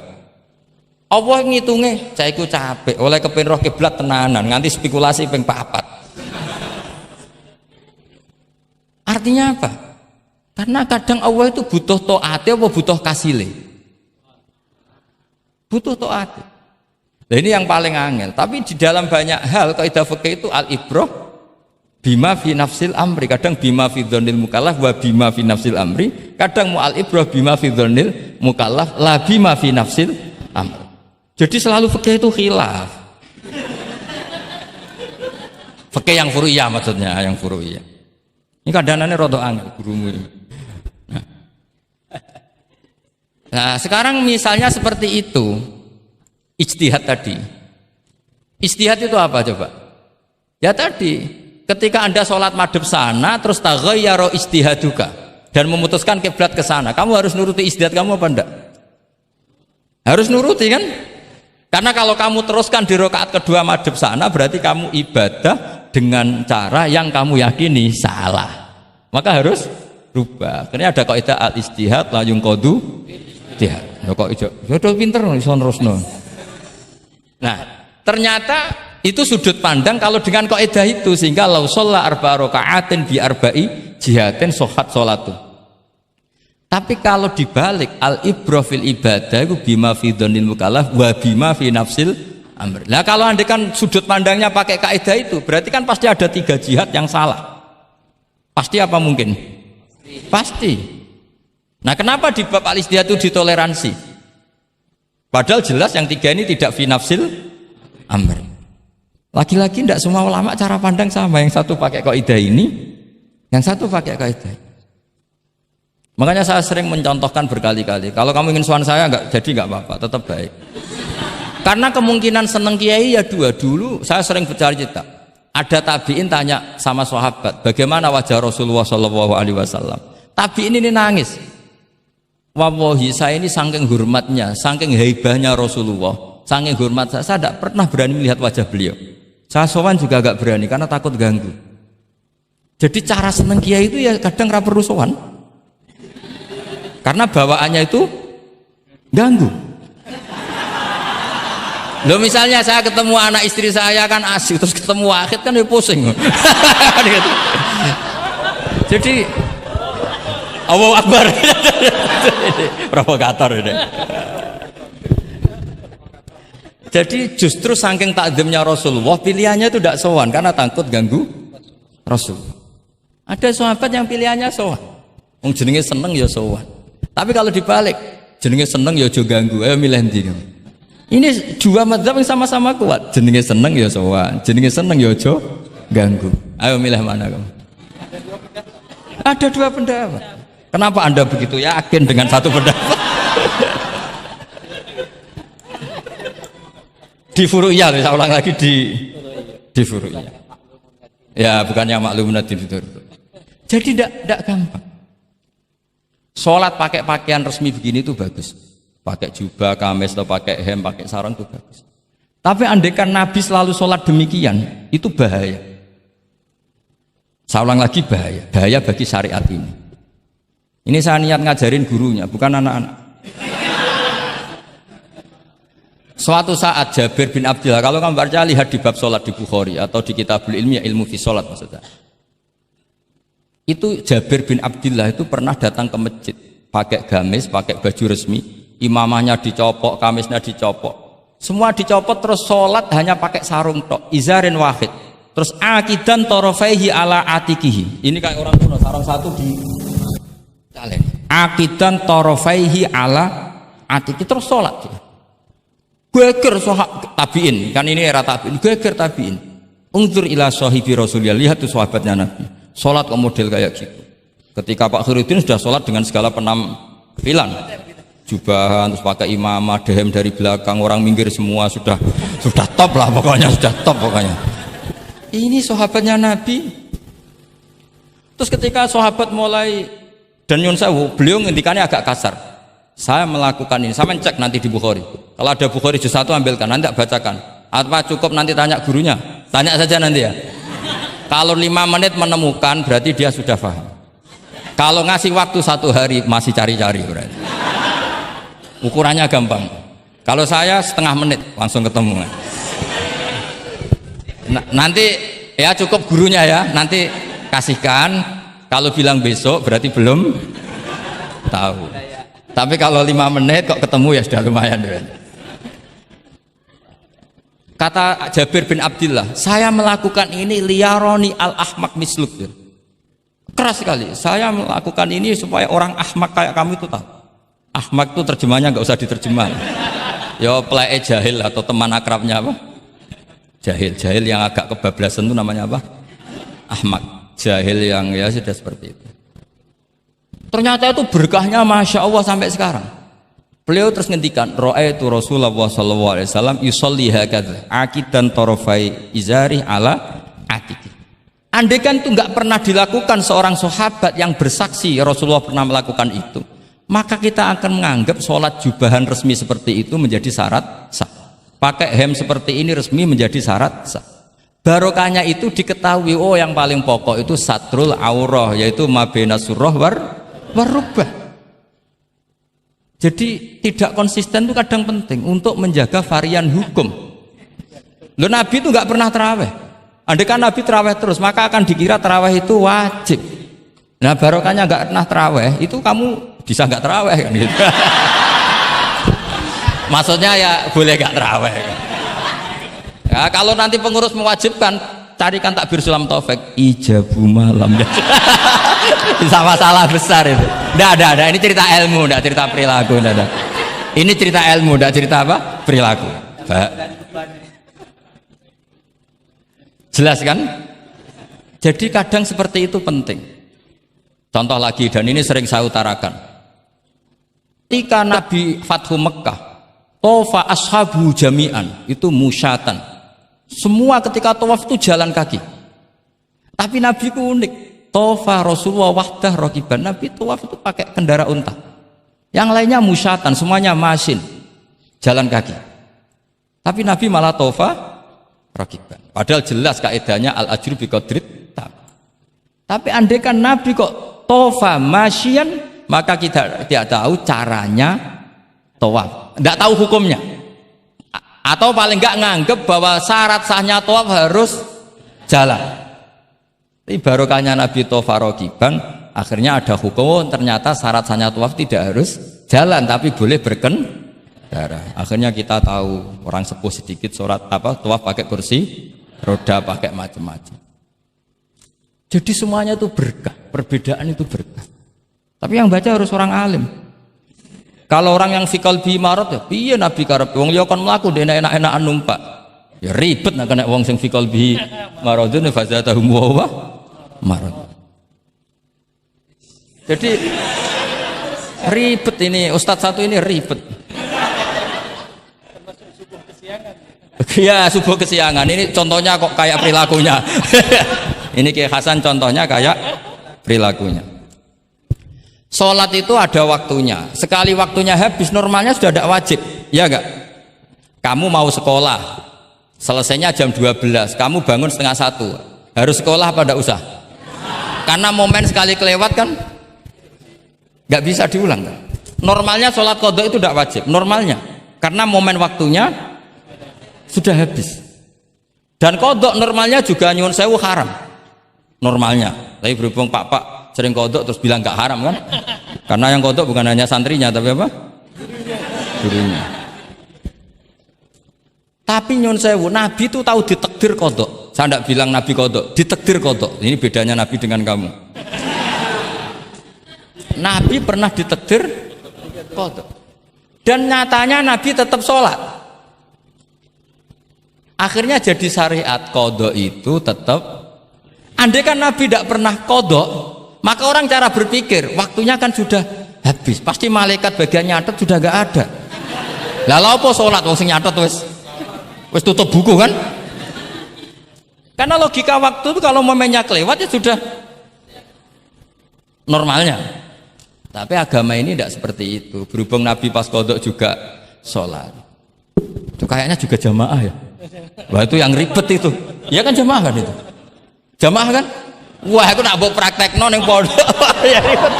Allah ngitunge, saya iku capek oleh kepen roh kiblat tenanan nganti spekulasi ping 4. Artinya apa? Karena kadang Allah itu butuh taate apa butuh kasile? Butuh taate. Nah, ini yang paling angel. Tapi di dalam banyak hal kaidah fikih itu al-ibrah bima fi nafsil amri, kadang bima fi dzannil mukallaf wa bima fi nafsil amri, kadang mu'al ibrah bima fi dzannil mukallaf la bima fi nafsil amri. Jadi selalu fikih itu khilaf. Fikih yang furu'iyah maksudnya, yang furu'iyah. Ini kadang-kadang rada angel gurumu ini. Nah, sekarang misalnya seperti itu, ijtihad tadi. Ijtihad itu apa coba? Ya tadi ketika Anda sholat madhep sana terus taghayyara ijtihaduka dan memutuskan kiblat ke sana, kamu harus nuruti ijtihad kamu apa enggak? Harus nuruti kan? Karena kalau kamu teruskan di rakaat kedua madhep sana berarti kamu ibadah dengan cara yang kamu yakini salah. Maka harus rubah. Karena ada kaidah al-ijtihad la yunqadu ijtihad. Ya kok ijo. Ya udah pinter iso nerusno. Nah, ternyata itu sudut pandang kalau dengan kaidah itu, sehingga lau sholla arba'a raka'atin bi arba'i jihatin sohat sholatu. Tapi kalau dibalik al-ibrah fil ibadah itu bima fi dzannil mukallaf wa bima fi nafsil amr. Nah kalau Anda kan sudut pandangnya pakai kaidah itu, berarti kan pasti ada 3 jihad yang salah. Pasti apa mungkin? Pasti. Nah kenapa di bab al-ijtihad itu ditoleransi? Padahal jelas yang 3 ini tidak fi nafsil amr. Lagi-lagi tidak semua ulama cara pandang sama. Yang satu pakai kaidah ini, yang satu pakai kaidah. Makanya saya sering mencontohkan berkali-kali. Kalau kamu ingin suan saya nggak apa-apa, tetap baik. Karena kemungkinan seneng kiai ya 2. Dulu saya sering bercerita. Ada tabiin tanya sama sahabat, bagaimana wajah Rasulullah SAW. Tabiin ini nangis. Wallahi saya ini saking hormatnya, saking haibahnya Rasulullah, saking hormat saya tidak pernah berani melihat wajah beliau. Saya sowan juga agak berani karena takut ganggu. Jadi cara seneng kiai itu ya kadang ra perlu sowan. Karena bawaannya itu ganggu. Loh misalnya saya ketemu anak istri saya kan asik, terus ketemu Wahid kan ya pusing. Jadi Allahu Akbar. Provokator ini. Jadi justru saking takdimnya Rasulullah, pilihannya itu tidak sowan karena takut ganggu Rasul. Ada sahabat yang pilihannya sowan. Wong jenenge seneng ya sowan. Tapi kalau dibalik, jenenge seneng ya aja ganggu, ayo milih ndi. Ini 2 mazhab yang sama-sama kuat. Jenenge seneng ya sowan, jenenge seneng ya aja ganggu. Ayo milih mana kamu? Ada 2 pendapat. Kenapa Anda begitu yakin dengan satu pendapat? Di furu'iyah, saya ulang lagi di furu'iyah. Ya, bukannya maklumat di fitur. Jadi tidak gampang. Sholat pakai pakaian resmi begini itu bagus. Pakai jubah, kamis, atau pakai hem, pakai sarung itu bagus. Tapi andaikan Nabi selalu sholat demikian, itu bahaya. Saya ulang lagi bahaya. Bahaya bagi syariat ini. Ini saya niat ngajarin gurunya, bukan anak-anak. Suatu saat Jabir bin Abdillah, kalau kamu baca lihat di bab sholat di Bukhari atau di Kitabul Ilmi, ilmu fi sholat maksudnya. Itu Jabir bin Abdillah itu pernah datang ke masjid pakai gamis, pakai baju resmi, imamahnya dicopok, kamisnya dicopok, semua dicopot, terus sholat hanya pakai sarung tok, izarin wahid, terus akidan torofaihi ala atikihi. Ini kayak orang kuno, sarung satu di talen, akidan torofaihi ala atiki, terus sholat. Geger sahabat tabiin, kan ini era tabiin, geger tabiin. Unzur ila sahibi Rasulullah, lihat tuh sahabatnya Nabi. Sholat kok model kayak gitu. Ketika Pak Khairuddin sudah sholat dengan segala penampilan, jubahan, terus pakai imamah, dehem dari belakang, orang minggir semua, sudah top lah pokoknya, sudah top pokoknya. Ini sahabatnya Nabi. Terus ketika sahabat mulai dan nyun sewu, beliau ngendikannya agak kasar. saya melakukan ini. Sama cek nanti di Bukhari. Kalau ada Bukhari juz 1 ambilkan, nanti tak bacakan. Apa cukup nanti tanya gurunya? Tanya saja nanti ya. Kalau 5 menit menemukan berarti dia sudah paham. Kalau ngasih waktu 1 hari masih cari-cari berarti. Ukurannya gampang. Kalau saya setengah menit langsung ketemu. Nanti ya cukup gurunya ya. Nanti kasihkan. Kalau bilang besok berarti belum tahu. Tapi kalau 5 menit kok ketemu ya sudah lumayan. Kata Jabir bin Abdillah, saya melakukan ini liyaroni al-ahmak misluk. Keras sekali. Saya melakukan ini supaya orang ahmak kayak kamu itu tahu. Ahmak itu terjemahnya nggak usah diterjemah. Ya play jahil atau teman akrabnya apa? Jahil yang agak kebablasan itu namanya apa? Ahmak. Jahil yang ya sudah seperti itu. Ternyata itu berkahnya masya Allah sampai sekarang. Beliau terus ngendikan, ra'aitu Rasulullah sallallahu alaihi wasallam yusolli hakadza aqidan tarafai izari ala atiki. Andai kan itu nggak pernah dilakukan seorang sahabat yang bersaksi Rasulullah pernah melakukan itu, maka kita akan menganggap sholat jubahan resmi seperti itu menjadi syarat sah. Pakai hem seperti ini resmi menjadi syarat sah. Barokahnya itu diketahui, oh yang paling pokok itu satrul aurah, yaitu mabena surah warubah. Jadi tidak konsisten itu kadang penting untuk menjaga varian hukum. Loh, Nabi itu nggak pernah terawih. Andai kan Nabi terawih terus, maka akan dikira terawih itu wajib. Nah barokahnya nggak pernah terawih, itu kamu bisa nggak terawih kan gitu. Maksudnya ya boleh nggak terawih kan. Ya, kalau nanti pengurus mewajibkan, carikan takbir sulam taufik ijabu malam. Bisa masalah besar itu. Nggak ada. Ini cerita ilmu, nggak cerita perilaku. Nggak ada. Ini cerita ilmu, nggak cerita apa? Perilaku. Jelas kan? Jadi kadang seperti itu penting. Contoh lagi, dan ini sering saya utarakan. Ketika Nabi Fathu Mekah, tofa ashabu jami'an, itu musyatan. Semua ketika tawaf itu jalan kaki. Tapi Nabi itu unik. Tofa Rasulullah wahdah rokiban. Nabi tawaf itu pakai kendaraan unta. Yang lainnya musyatan, semuanya masin, jalan kaki. Tapi Nabi malah tofa rokiban. Padahal jelas kaidahnya al ajru bi qadrit. Tapi andai kan Nabi kok tofa masyian, maka kita tidak tahu caranya tawaf, tidak tahu hukumnya. Atau paling enggak nganggep bahwa syarat sahnya tawaf harus jalan. Tapi barokahnya Nabi tofa rokiban, akhirnya ada hukum, ternyata syarat sahnya tawaf tidak harus jalan, tapi boleh berkendara. Akhirnya kita tahu orang sepuh sedikit sholat apa tawaf pakai kursi roda, pakai macam-macam. Jadi semuanya itu berkah, perbedaan itu berkah. Tapi yang baca harus orang alim. Kalau orang yang fikal bi marot ya piye Nabi karep wong liya kon mlaku ndek enak-enakan numpak. Ya ribet nek kena wong sing fikal bi marodun fazatahum wa marad. Jadi ribet ini ustadz satu ini ribet. Ya subuh kesiangan ini contohnya kok kayak perilakunya. Ini Kiai Hasan contohnya kayak perilakunya. Sholat itu ada waktunya. Sekali waktunya habis normalnya sudah tidak wajib, ya enggak? Kamu mau sekolah, selesainya jam 12, kamu bangun setengah 1, harus sekolah apa tidak usah? Karena momen sekali kelewat kan nggak bisa diulang kan? Normalnya sholat qadha itu tidak wajib, normalnya karena momen waktunya sudah habis. Dan qadha normalnya juga nyuwun sewu haram normalnya. Tapi berhubung Pak sering kodok terus bilang gak haram kan? Karena yang kodok bukan hanya santrinya tapi apa? Gurunya. Tapi nyun sewu, Nabi itu tahu ditakdir kodok. Saya tidak bilang Nabi kodok, ditakdir kodok. Ini bedanya Nabi dengan kamu. Nabi pernah ditakdir kodok. Dan nyatanya Nabi tetap sholat. Akhirnya jadi syariat kodok itu tetap. Andai kan Nabi tidak pernah kodok, maka orang cara berpikir waktunya kan sudah habis, pasti malaikat bagian nyatet sudah gak ada. Lalu apa sholat wong sing nyatet wis tutup buku kan? Karena logika waktu itu kalau momennya kelewat ya sudah normalnya. Tapi agama ini tidak seperti itu. Berhubung Nabi pas kodok juga sholat. Itu kayaknya juga jamaah ya. Wah itu yang ribet itu. Ya kan jamaah kan itu. Jamaah kan? Wah aku nak bawa praktek ning pondok. Ya ribet.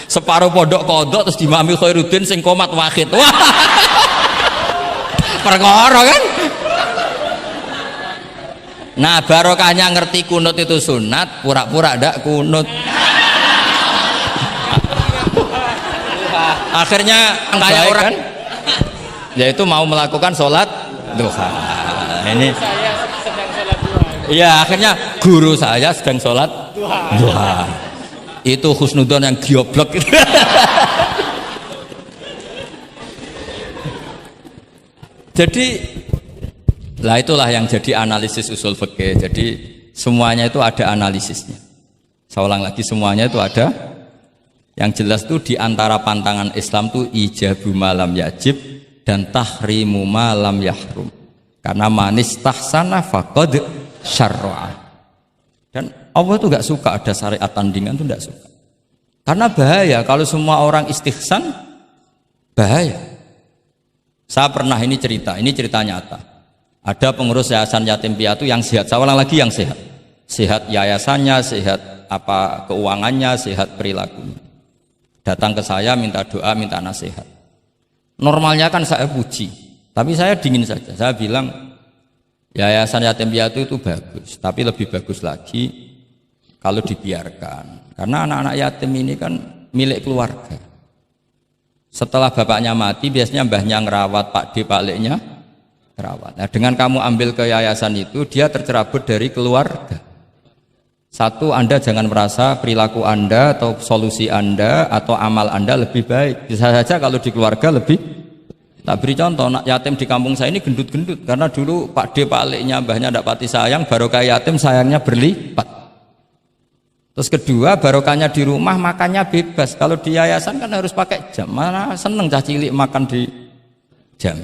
Separuh pondok kodok terus dimami Khairuddin sing komat wahid. Wah. Perkara kan? Nah barokahnya ngerti kunut itu sunat, pura-pura ndak kunut. Akhirnya kayak orang kan? Yaitu mau melakukan sholat duha. Ini iya akhirnya guru saya sedang sholat duha. Itu husnudon yang gioblok. Jadi lah itulah yang jadi analisis usul fikih. Jadi semuanya itu ada analisisnya. Saya ulang lagi, semuanya itu ada. Yang jelas itu di antara pantangan Islam itu ijabu malam yajib dan tahrimu malam yahrum. Karena manis tahsana faqad syarra'a. Dan Allah itu enggak suka ada syariat tandingan, itu enggak suka. Karena bahaya kalau semua orang istihsan, bahaya. Saya pernah ini cerita nyata. Ada pengurus yayasan yatim piatu yang sehat. Saya ulang lagi, yang sehat. Sehat yayasannya, sehat apa keuangannya, sehat perilakunya. Datang ke saya minta doa, minta nasihat. Normalnya kan saya puji, tapi saya dingin saja. Saya bilang yayasan yatim piatu itu bagus, tapi lebih bagus lagi kalau dibiarkan. Karena anak-anak yatim ini kan milik keluarga. Setelah bapaknya mati, biasanya mbahnya ngerawat, Pak D, Pak Leknya ngerawat. Nah, dengan kamu ambil ke yayasan itu, dia tercerabut dari keluarga. Satu, Anda jangan merasa perilaku Anda atau solusi Anda atau amal Anda lebih baik. Bisa saja kalau di keluarga lebih. Tak beri contoh, anak yatim di kampung saya ini gendut-gendut. Karena dulu Pak D, Pak Leknya, mbahnya tidak pati sayang, barokah yatim sayangnya berlipat. Terus kedua, barokahnya di rumah makannya bebas. Kalau di yayasan kan harus pakai jam. Mana seneng cah cilik makan di jam.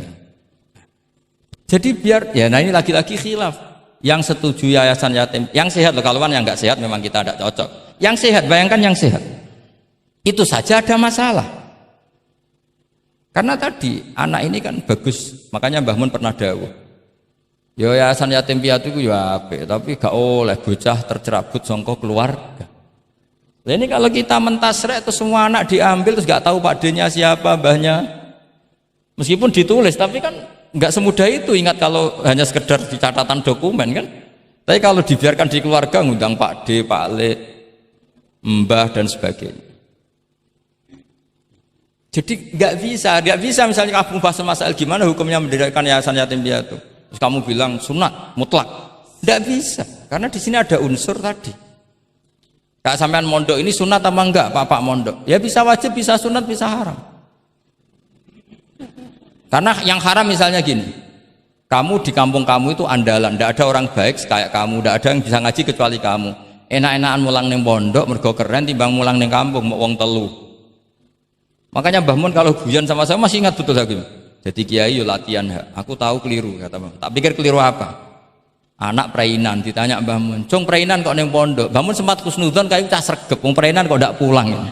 Jadi biar, ya nah ini lagi-lagi khilaf. Yang setuju yayasan yatim, yang sehat loh, kalau yang nggak sehat memang kita tidak cocok. Yang sehat, bayangkan yang sehat, itu saja ada masalah. Karena tadi anak ini kan bagus, makanya Mbah Mun pernah dawuh, ya yayasan yatim piatu itu ya apik, tapi gak oleh bocah tercerabut songko keluarga. Nah, ini kalau kita mentasrek terus semua anak diambil terus gak tahu Pak D-nya siapa, mbahnya, meskipun ditulis, tapi kan nggak semudah itu. Ingat kalau hanya sekedar di catatan dokumen kan, tapi kalau dibiarkan di keluarga ngundang Pak D, Pak Le, Mbah dan sebagainya. Jadi nggak bisa misalnya kamu bahas masalah gimana hukumnya mendirikan yayasan yatim piatu, terus kamu bilang sunat mutlak, nggak bisa karena di sini ada unsur tadi. Kak sampean mondok ini sunat apa enggak, Pak mondok? Ya bisa wajib, bisa sunat, bisa haram. Karena yang haram misalnya gini, kamu di kampung kamu itu andalan, tidak ada orang baik kayak kamu, tidak ada yang bisa ngaji kecuali kamu. Enak-enakan mulang neng pondok, mergo keren timbang mulang neng kampung, mau wong telu. Makanya Mbah Mun kalau guyon sama saya masih ingat betul lagi. Jadi kiai yo latihan, aku tahu keliru kata Mbah. Tak pikir keliru apa? Anak perainan ditanya Mbah Mun, "Cung perainan kok neng pondok?" Mbah Mun sempat kusnudon kayak cah sregep, wong perainan kok ndak pulang ini.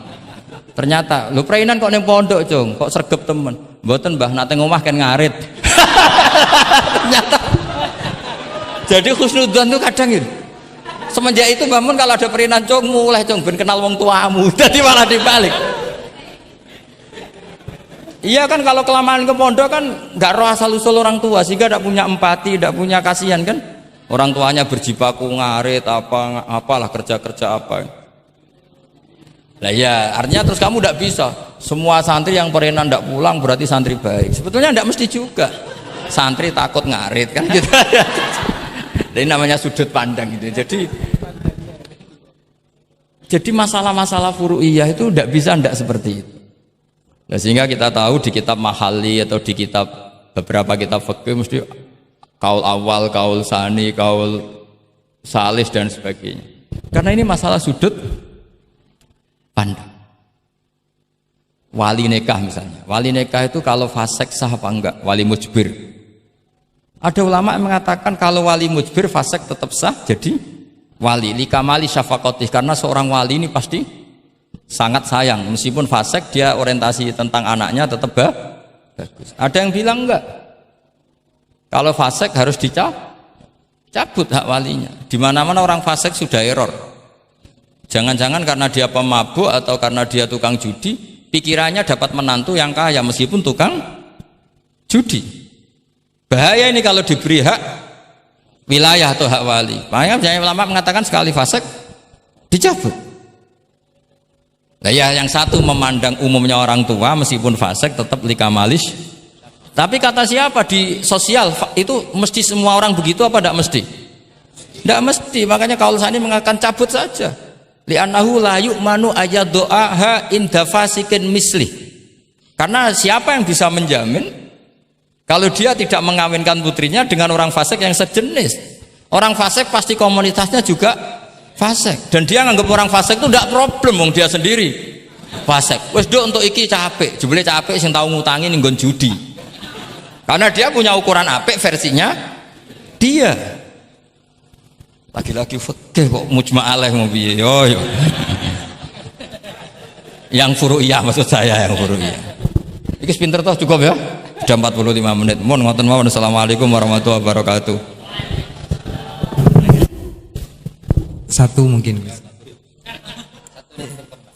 Ternyata, lu perainan kok neng pondok, Cung, kok sregep temen. Mboten Mbah, nak teng omah kan ngarit. Ternyata. Jadi husnudzon itu kadang gitu. Semenjak itu Mbah Mun kalau ada perinan Cung mulai Cung ben kenal wong tuamu. Jadi malah dibalik. Iya kan kalau kelamaan ke pondok kan nggak roh asal usul orang tua sehingga tidak punya empati, tidak punya kasihan kan. Orang tuanya berjibaku ngarit apalah kerja apa. Lah ya, artinya terus kamu tidak bisa. Semua santri yang perinan tidak pulang berarti santri baik. Sebetulnya tidak mesti juga. Santri takut ngarit kan gitu. Ini namanya sudut pandang gitu. Jadi masalah-masalah furu'iyah itu tidak bisa tidak seperti itu. Nah, sehingga kita tahu di kitab Mahali atau di kitab beberapa kitab fikih mesti kaul awal, kaul sani, kaul salis dan sebagainya. Karena ini masalah sudut pandang. Wali nikah misalnya, wali nikah itu kalau fasik sah apa enggak? Wali mujbir. Ada ulama yang mengatakan kalau wali mujbir fasik tetap sah jadi wali. Likamali syafaqatih, karena seorang wali ini pasti sangat sayang, meskipun fasik dia orientasi tentang anaknya tetap bagus. Ada yang bilang enggak, kalau fasik harus dicabut hak walinya. Di mana-mana orang fasik sudah error. Jangan-jangan karena dia pemabuk atau karena dia tukang judi, pikirannya dapat menantu yang kaya meskipun tukang judi. Bahaya ini kalau diberi hak wilayah atau hak wali. Makanya banyak ulama mengatakan sekali fasik dicabut. Nah ya, yang satu memandang umumnya orang tua meskipun fasik tetap likamalis. Tapi kata siapa di sosial itu mesti semua orang begitu apa tidak mesti? Tidak mesti. Makanya Kaul Sani mengatakan cabut saja. Li'annahu la yu'manu ayadu'aha inda fasikin mislih. Karena siapa yang bisa menjamin kalau dia tidak mengawinkan putrinya dengan orang fasik yang sejenis? Orang fasik pasti komunitasnya juga fasik, dan dia nganggap orang fasik itu tidak problem, wong dia sendiri fasik. Wes do untuk iki capek, jebule capek sing tau ngutangi ning nggon judi. Karena dia punya ukuran apik versinya dia. Lagi-lagi fikih kok mujma' alaih mau piye yo. Yang furu'iyah maksud saya, yang furu'iyah. Iki pinter toh, cukup ya. Sudah 45 menit. Mohon ngoten mawon. Assalamualaikum warahmatullahi wabarakatuh. Satu mungkin.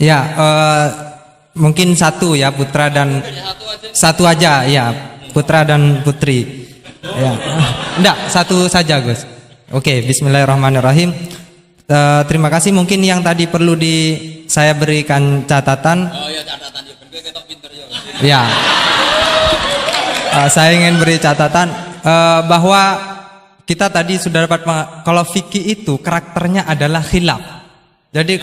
Ya, mungkin satu ya, putra dan satu aja ya, putra dan putri. Ya, enggak, satu saja Gus. Oke, Bismillahirrahmanirrahim. Terima kasih. Mungkin yang tadi perlu saya berikan catatan. Oh ya, catatan ya. Ketok pinter ya. Saya ingin beri catatan bahwa kita tadi sudah dapat kalau fikih itu karakternya adalah khilaf. Jadi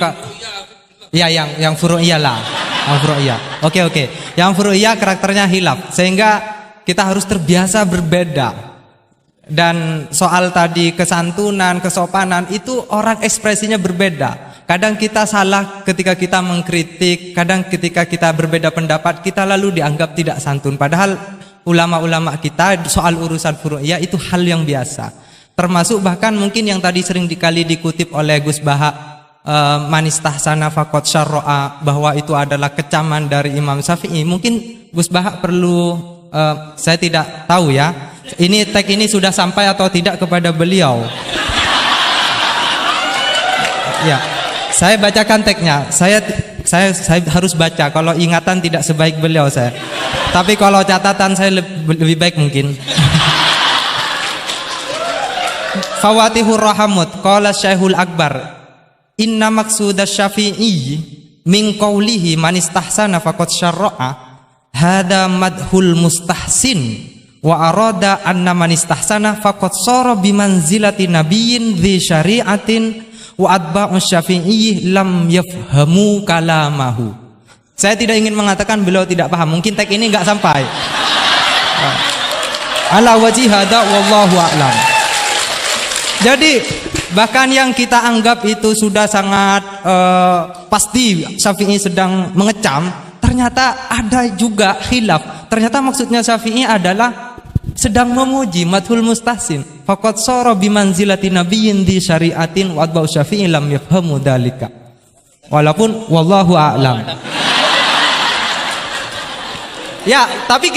ya yang furu'iyah lah, yang furu'iyah. Oke. Yang furu'iyah karakternya khilaf, sehingga kita harus terbiasa berbeda. Dan soal tadi kesantunan, kesopanan itu orang ekspresinya berbeda. Kadang kita salah ketika kita mengkritik, kadang ketika kita berbeda pendapat kita lalu dianggap tidak santun. Padahal ulama-ulama kita soal urusan furu'iyah itu hal yang biasa. Termasuk bahkan mungkin yang tadi sering dikali dikutip oleh Gus Baha, manistahsana faqad syarra'a, bahwa itu adalah kecaman dari Imam Syafi'i. Mungkin Gus Baha perlu, saya tidak tahu ya, ini tag ini sudah sampai atau tidak kepada beliau. Ya, saya bacakan tagnya. Saya harus baca. Kalau ingatan tidak sebaik beliau saya. Tapi kalau catatan saya lebih baik mungkin. Fawatihur Rahamut qala Syekhul Akbar inna maqsudas Syafi'i min qawlihi man istahsana faqad syarra'a hada madhul mustahsin wa arada anna man istahsana faqad sara bimanzilati nabiyyin dzi syari'atin wa atba'u Syafi'i lam yafhamu kalamahu. Saya tidak ingin mengatakan beliau tidak paham, mungkin tag ini enggak sampai. Ala wajhi hada wallahu a'lam. Jadi bahkan yang kita anggap itu sudah sangat pasti Syafi'i sedang mengecam, ternyata ada juga khilaf. Ternyata maksudnya Syafi'i adalah sedang memuji, madhul mustahsin. Faqad sara bimanzilati nabiyyin di syari'atin wa atba'u Syafi'i lam yafhamu dzalika. Walaupun wallahu a'lam. Ya, tapi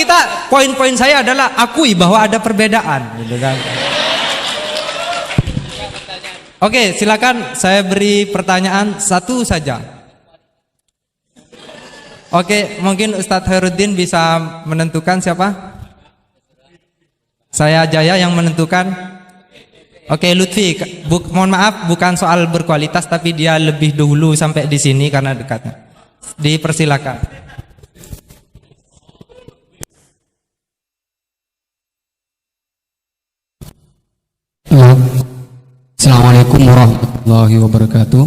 poin-poin saya adalah akui bahwa ada perbedaan, gitu kan. Oke, silakan saya beri pertanyaan satu saja. Oke, mungkin Ustadz Khairuddin bisa menentukan siapa? Saya Jaya yang menentukan. Oke, Lutfi, mohon maaf bukan soal berkualitas tapi dia lebih dulu sampai di sini karena dekatnya. Dipersilakan. Assalamualaikum warahmatullahi wabarakatuh.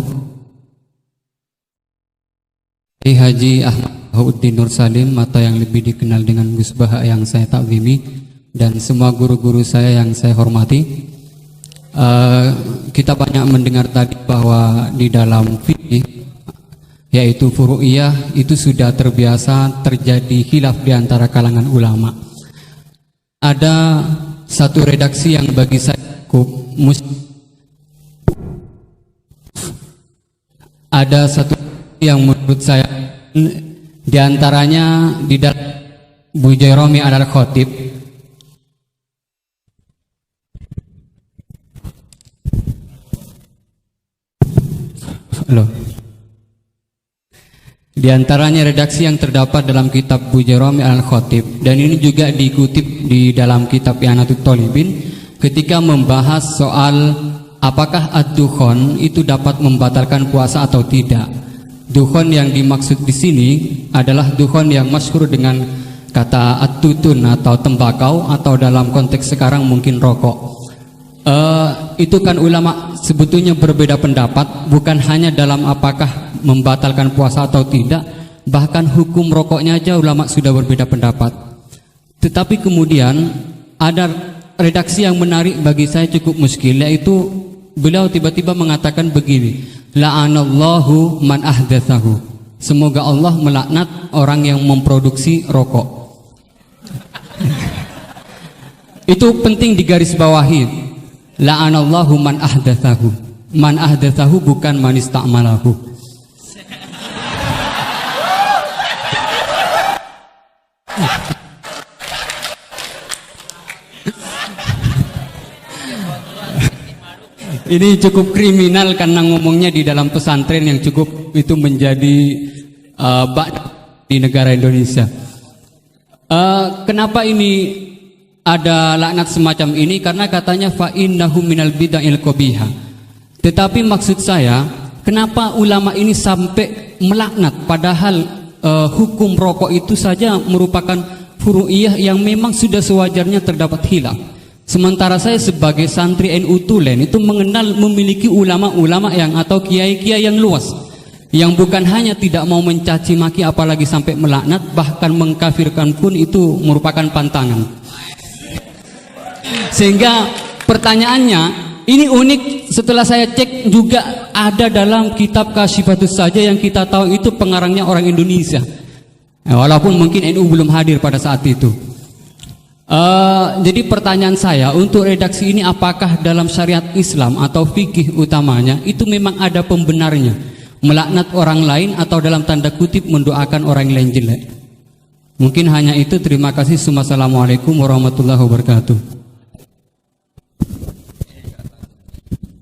Haji Ahmad Bahuddin Nur Salim atau yang lebih dikenal dengan Gus Baha yang saya takzimi, dan semua guru-guru saya yang saya hormati. Kita banyak mendengar tadi bahwa di dalam fikih yaitu furu'iyah itu sudah terbiasa terjadi khilaf di antara kalangan ulama. Ada satu redaksi yang bagi saya cukup ada satu yang menurut saya diantaranya di dalam Bu Jairomi Al-Khatib di antaranya redaksi yang terdapat dalam kitab Bu Jairomi Al-Khatib, dan ini juga dikutip di dalam kitab I'anatul Thalibin ketika membahas soal apakah ad-dukhon itu dapat membatalkan puasa atau tidak. Dukhon yang dimaksud di sini adalah dukhon yang masyhur dengan kata at-tutun atau tembakau, atau dalam konteks sekarang mungkin rokok. Itu kan ulama sebetulnya berbeda pendapat, bukan hanya dalam apakah membatalkan puasa atau tidak, bahkan hukum rokoknya aja ulama sudah berbeda pendapat. Tetapi kemudian ada redaksi yang menarik bagi saya cukup muskil, yaitu beliau tiba-tiba mengatakan begini, la'anallahu man ahdatsahu, semoga Allah melaknat orang yang memproduksi rokok. Itu penting digarisbawahi, la'anallahu man ahdatsahu. Man ahdatsahu bukan man ista'malahu. Ini cukup kriminal karena ngomongnya di dalam pesantren yang cukup itu menjadi di negara Indonesia. Kenapa ini ada laknat semacam ini? Karena katanya fa innahu minal bid'il qabihah. Tetapi maksud saya, kenapa ulama ini sampai melaknat padahal hukum rokok itu saja merupakan furu'iyah yang memang sudah sewajarnya terdapat khilaf. Sementara saya sebagai santri NU Tulen itu mengenal, memiliki ulama-ulama yang atau kiai-kiai yang luas, yang bukan hanya tidak mau mencaci maki apalagi sampai melaknat, bahkan mengkafirkan pun itu merupakan pantangan. Sehingga pertanyaannya ini unik, setelah saya cek juga ada dalam kitab Kasyifatus saja yang kita tahu itu pengarangnya orang Indonesia, walaupun mungkin NU belum hadir pada saat itu. Jadi pertanyaan saya untuk redaksi ini, apakah dalam syariat Islam atau fikih utamanya itu memang ada pembenarnya melaknat orang lain atau dalam tanda kutip mendoakan orang lain jelek? Mungkin hanya itu. Terima kasih. Assalamualaikum warahmatullahi wabarakatuh.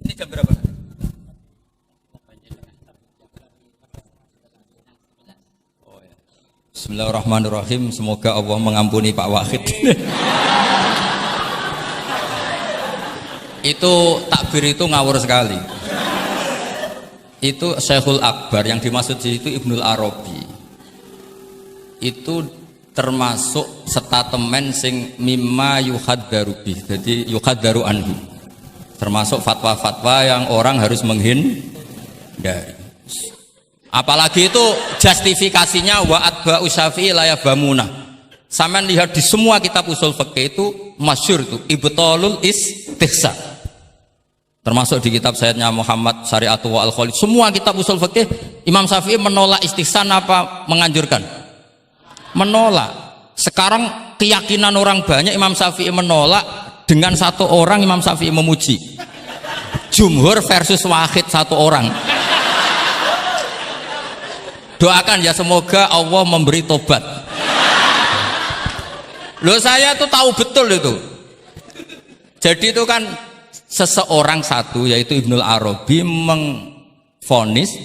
Ini jam berapa? Bismillahirrahmanirrahim. Semoga Allah mengampuni Pak Wahid. Itu takbir itu ngawur sekali. Itu Syekhul Akbar, yang dimaksud di itu Ibnul Arabi. Itu termasuk statement sing mimma yuhaddaru bih. Jadi yuhaddaru anhu. Termasuk fatwa-fatwa yang orang harus menghindari. Apalagi itu justifikasinya wa atba'u syafi'i la yabamuna. Sampean lihat di semua kitab usul fikih itu masyhur itu ibtalul istihsan. Termasuk di kitab Sayyidina Muhammad Syari'atu wa Al-Khalid. Semua kitab usul fikih Imam Syafi'i menolak istihsan apa menganjurkan? Menolak. Sekarang keyakinan orang banyak Imam Syafi'i menolak, dengan satu orang Imam Syafi'i memuji. Jumhur versus wahid satu orang. Doakan ya semoga Allah memberi tobat. Loh, saya tuh tahu betul itu. Jadi itu kan seseorang satu, yaitu Ibnul Arabi, mengvonis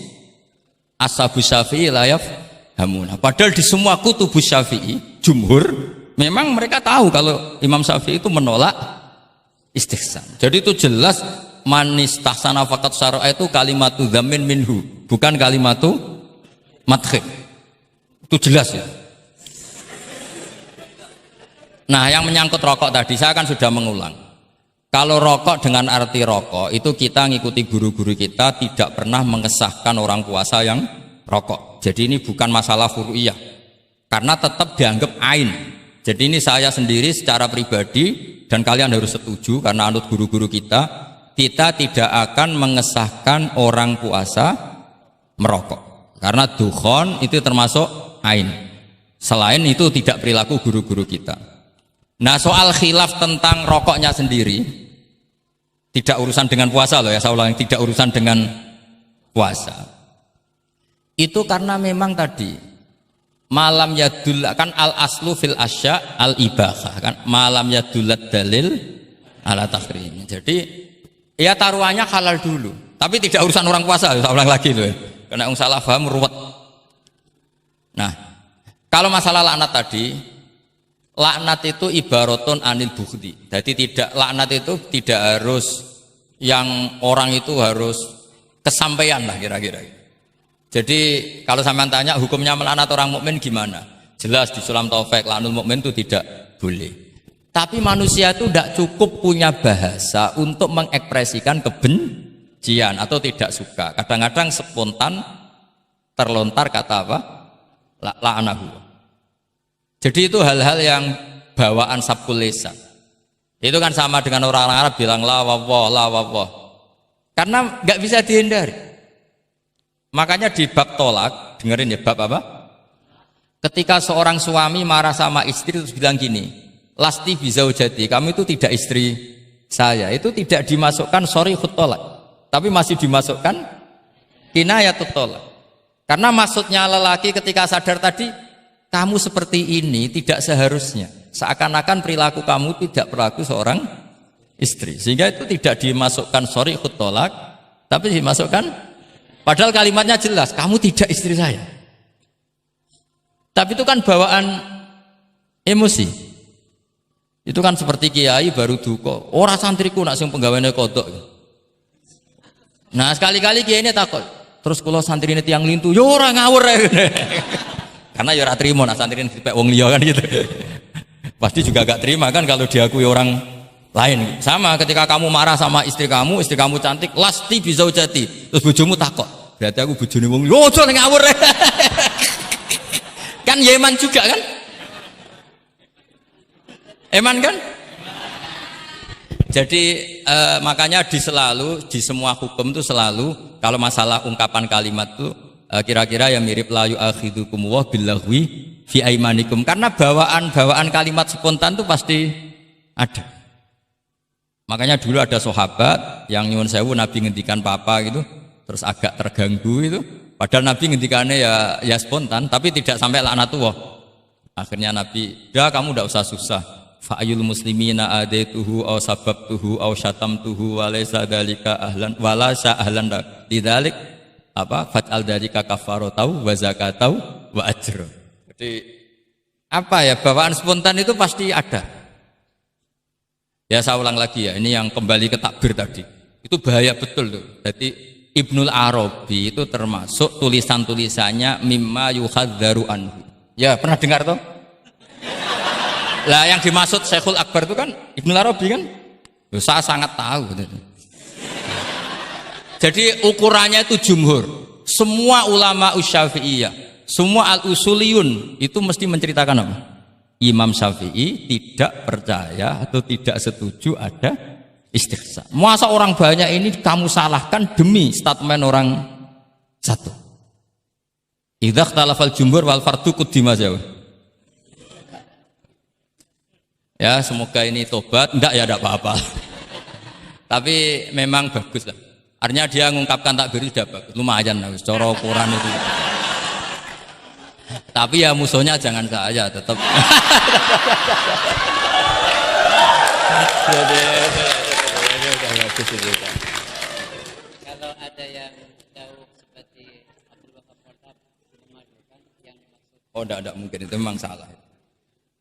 ashabu Syafi'i la yafhamuna. Padahal di semua kutubus Syafi'i, jumhur memang mereka tahu kalau Imam Syafi'i itu menolak istihsan. Jadi itu jelas manis tahsana faqat syara'a itu kalimatu dzamin minhu, bukan kalimatu madkhib. Itu jelas ya. Nah, yang menyangkut rokok tadi saya kan sudah mengulang. Kalau rokok dengan arti rokok itu kita ngikuti guru-guru kita, tidak pernah mengesahkan orang puasa yang rokok. Jadi ini bukan masalah furu'iyah, karena tetap dianggap ain. Jadi ini saya sendiri secara pribadi, dan kalian harus setuju karena anut guru-guru kita tidak akan mengesahkan orang puasa merokok. Karena dukhon itu termasuk ain. Selain itu tidak perilaku guru-guru kita. Nah, soal khilaf tentang rokoknya sendiri tidak urusan dengan puasa loh ya, saya ulangi, tidak urusan dengan puasa. Itu karena memang tadi malam yadul kan al aslu fil asya al ibahah kan malam yadulat dalil ala tahrim. Jadi ya taruhannya halal dulu, tapi tidak urusan orang puasa. Saya ulang lagi loh, karena salah paham ruwet. Nah, kalau masalah laknat tadi, laknat itu ibaratun anil bukhdi. Jadi tidak laknat itu tidak harus yang orang itu harus kesampaian lah kira-kira. Jadi kalau sampean tanya hukumnya melaknat orang mukmin gimana? Jelas di Sulam Taufik laknul mukmin itu tidak boleh. Tapi manusia itu tidak cukup punya bahasa untuk mengekspresikan kebencian atau tidak suka. Kadang-kadang spontan terlontar kata apa? La'anahu. Jadi itu hal-hal yang bawaan sabkul lisan. Itu kan sama dengan orang Arab bilang la wawah. Karena nggak bisa dihindari. Makanya di bab tolak, dengerin ya bab apa? Ketika seorang suami marah sama istri terus bilang gini, lasti bizaujati, kamu itu tidak istri saya. Itu tidak dimasukkan sharihut tolak, tapi masih dimasukkan kinayatut tolak. Karena maksudnya lelaki ketika sadar tadi, kamu seperti ini tidak seharusnya. Seakan-akan perilaku kamu tidak perilaku seorang istri. Sehingga itu tidak dimasukkan sharihut tolak, tapi dimasukkan padahal kalimatnya jelas, kamu tidak istri saya. Tapi itu kan bawaan emosi. Itu kan seperti kiai baru duka, ora santriku nak sing penggaweane kodok. Nah, sekali-kali kiai ini takut. Terus kalau santri ini tiang lintu, yo ora ngawur ya. Karena ya ora trimo nak santri ini dipek wong liya kan gitu. Pasti juga gak terima kan kalau diakui orang lain. Sama ketika kamu marah sama istri kamu cantik, lasti bizaujati. Terus bojomu takut. Berarti aku bojone wong, yo aja ngawur. Kan Yeman juga kan? Eman kan? Jadi makanya di semua hukum itu selalu kalau masalah ungkapan kalimat itu kira-kira yang mirip la yu'akhidukum wa billaghwi fi aimanikum, karena bawaan kalimat spontan itu pasti ada. Makanya dulu ada sahabat yang nyuwun sewu Nabi ngendikan papa gitu, terus agak terganggu itu, padahal Nabi ngendikannya ya spontan, tapi tidak sampai laknatullah. Akhirnya Nabi, "Dah kamu tidak usah susah. Fa'ayul muslimina adaituhu aw sababtuhu aw syatamtuhu wa laysa dzalika ahlan wa la ahlan lidzalik apa fat'al dzalika kafaratau wa zakatau wa ajr." Jadi apa ya, bawaan spontan itu pasti ada. Ya saya ulang lagi ya, ini yang kembali ke takbir tadi. Itu bahaya betul tuh. Jadi Ibnul Arabi itu termasuk tulisan-tulisannya mimma yuhadzaru anhu. Ya pernah dengar toh? Lah yang dimaksud Syekhul Akbar itu kan Ibnul Arabi kan? Loh, saya sangat tahu. Jadi ukurannya itu jumhur. Semua ulama Syafi'iyah, semua al-usuliyun itu mesti menceritakan apa? Imam Syafi'i tidak percaya atau tidak setuju ada istighsa. Masa orang banyak ini kamu salahkan demi statement orang satu? Idza ikhtalafal jumhur wal fardu quddima jauh. Ya semoga ini tobat, enggak ya enggak apa-apa. Tapi memang bagus lah. Artinya dia mengungkapkan takbir sudah bagus, lumayan lah, cara ukuran itu. Tapi ya musuhnya jangan saya tetap. Kalau ada yang jauh seperti Abdul Wahab Murtab memadukan yang dimaksud. Oh enggak mungkin, itu memang salah.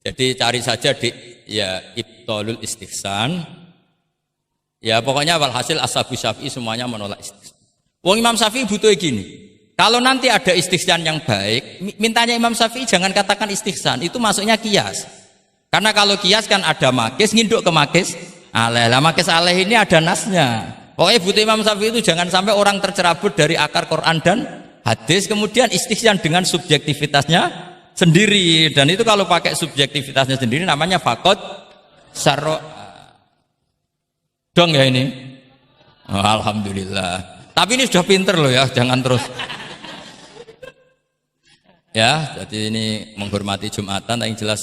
Jadi cari saja di ya ibtalul istihsan. Ya pokoknya walhasil ashabu Syafi'i semuanya menolak istihsan. Wong Imam Syafi'i butuh gini. Kalau nanti ada istihsan yang baik, mintanya Imam Syafi'i jangan katakan istihsan, itu masuknya kias. Karena kalau kias kan ada makis, nginduk ke makis aleh. Lah makis aleh ini ada nasnya. Pokoknya butuh Imam Syafi'i itu jangan sampai orang tercerabut dari akar Quran dan hadis, kemudian istihsan dengan subjektivitasnya sendiri. Dan itu kalau pakai subjektivitasnya sendiri namanya fakot sarro. Dong ya ini. Oh, alhamdulillah. Tapi ini sudah pinter loh ya, jangan terus. Ya, jadi ini menghormati Jumatan, yang jelas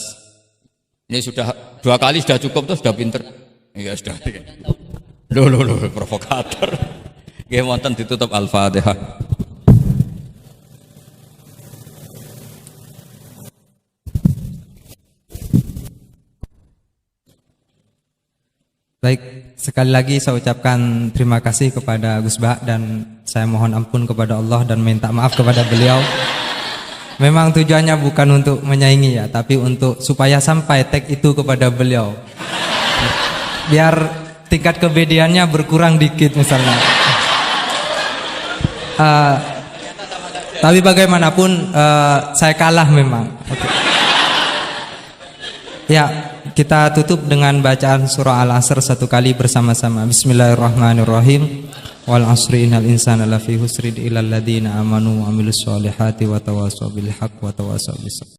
ini sudah 2 kali sudah cukup tuh, sudah pinter. Iya sudah. Loh, provokator. Nggih wonten ditutup Al-Fatihah. Baik, sekali lagi saya ucapkan terima kasih kepada Gus Bah dan saya mohon ampun kepada Allah dan minta maaf kepada beliau. Memang tujuannya bukan untuk menyaingi ya, tapi untuk supaya sampai tag itu kepada beliau. Biar tingkat kebedaannya berkurang dikit misalnya. Tapi bagaimanapun saya kalah memang. Okay. Ya, kita tutup dengan bacaan surah Al-Asr satu kali bersama-sama. Bismillahirrahmanirrahim. Wal 'asri innal insana lafi husrin illal ladzina amanu wa amilus solihati wa tawassaw bil haqq wa tawassaw bis sabr.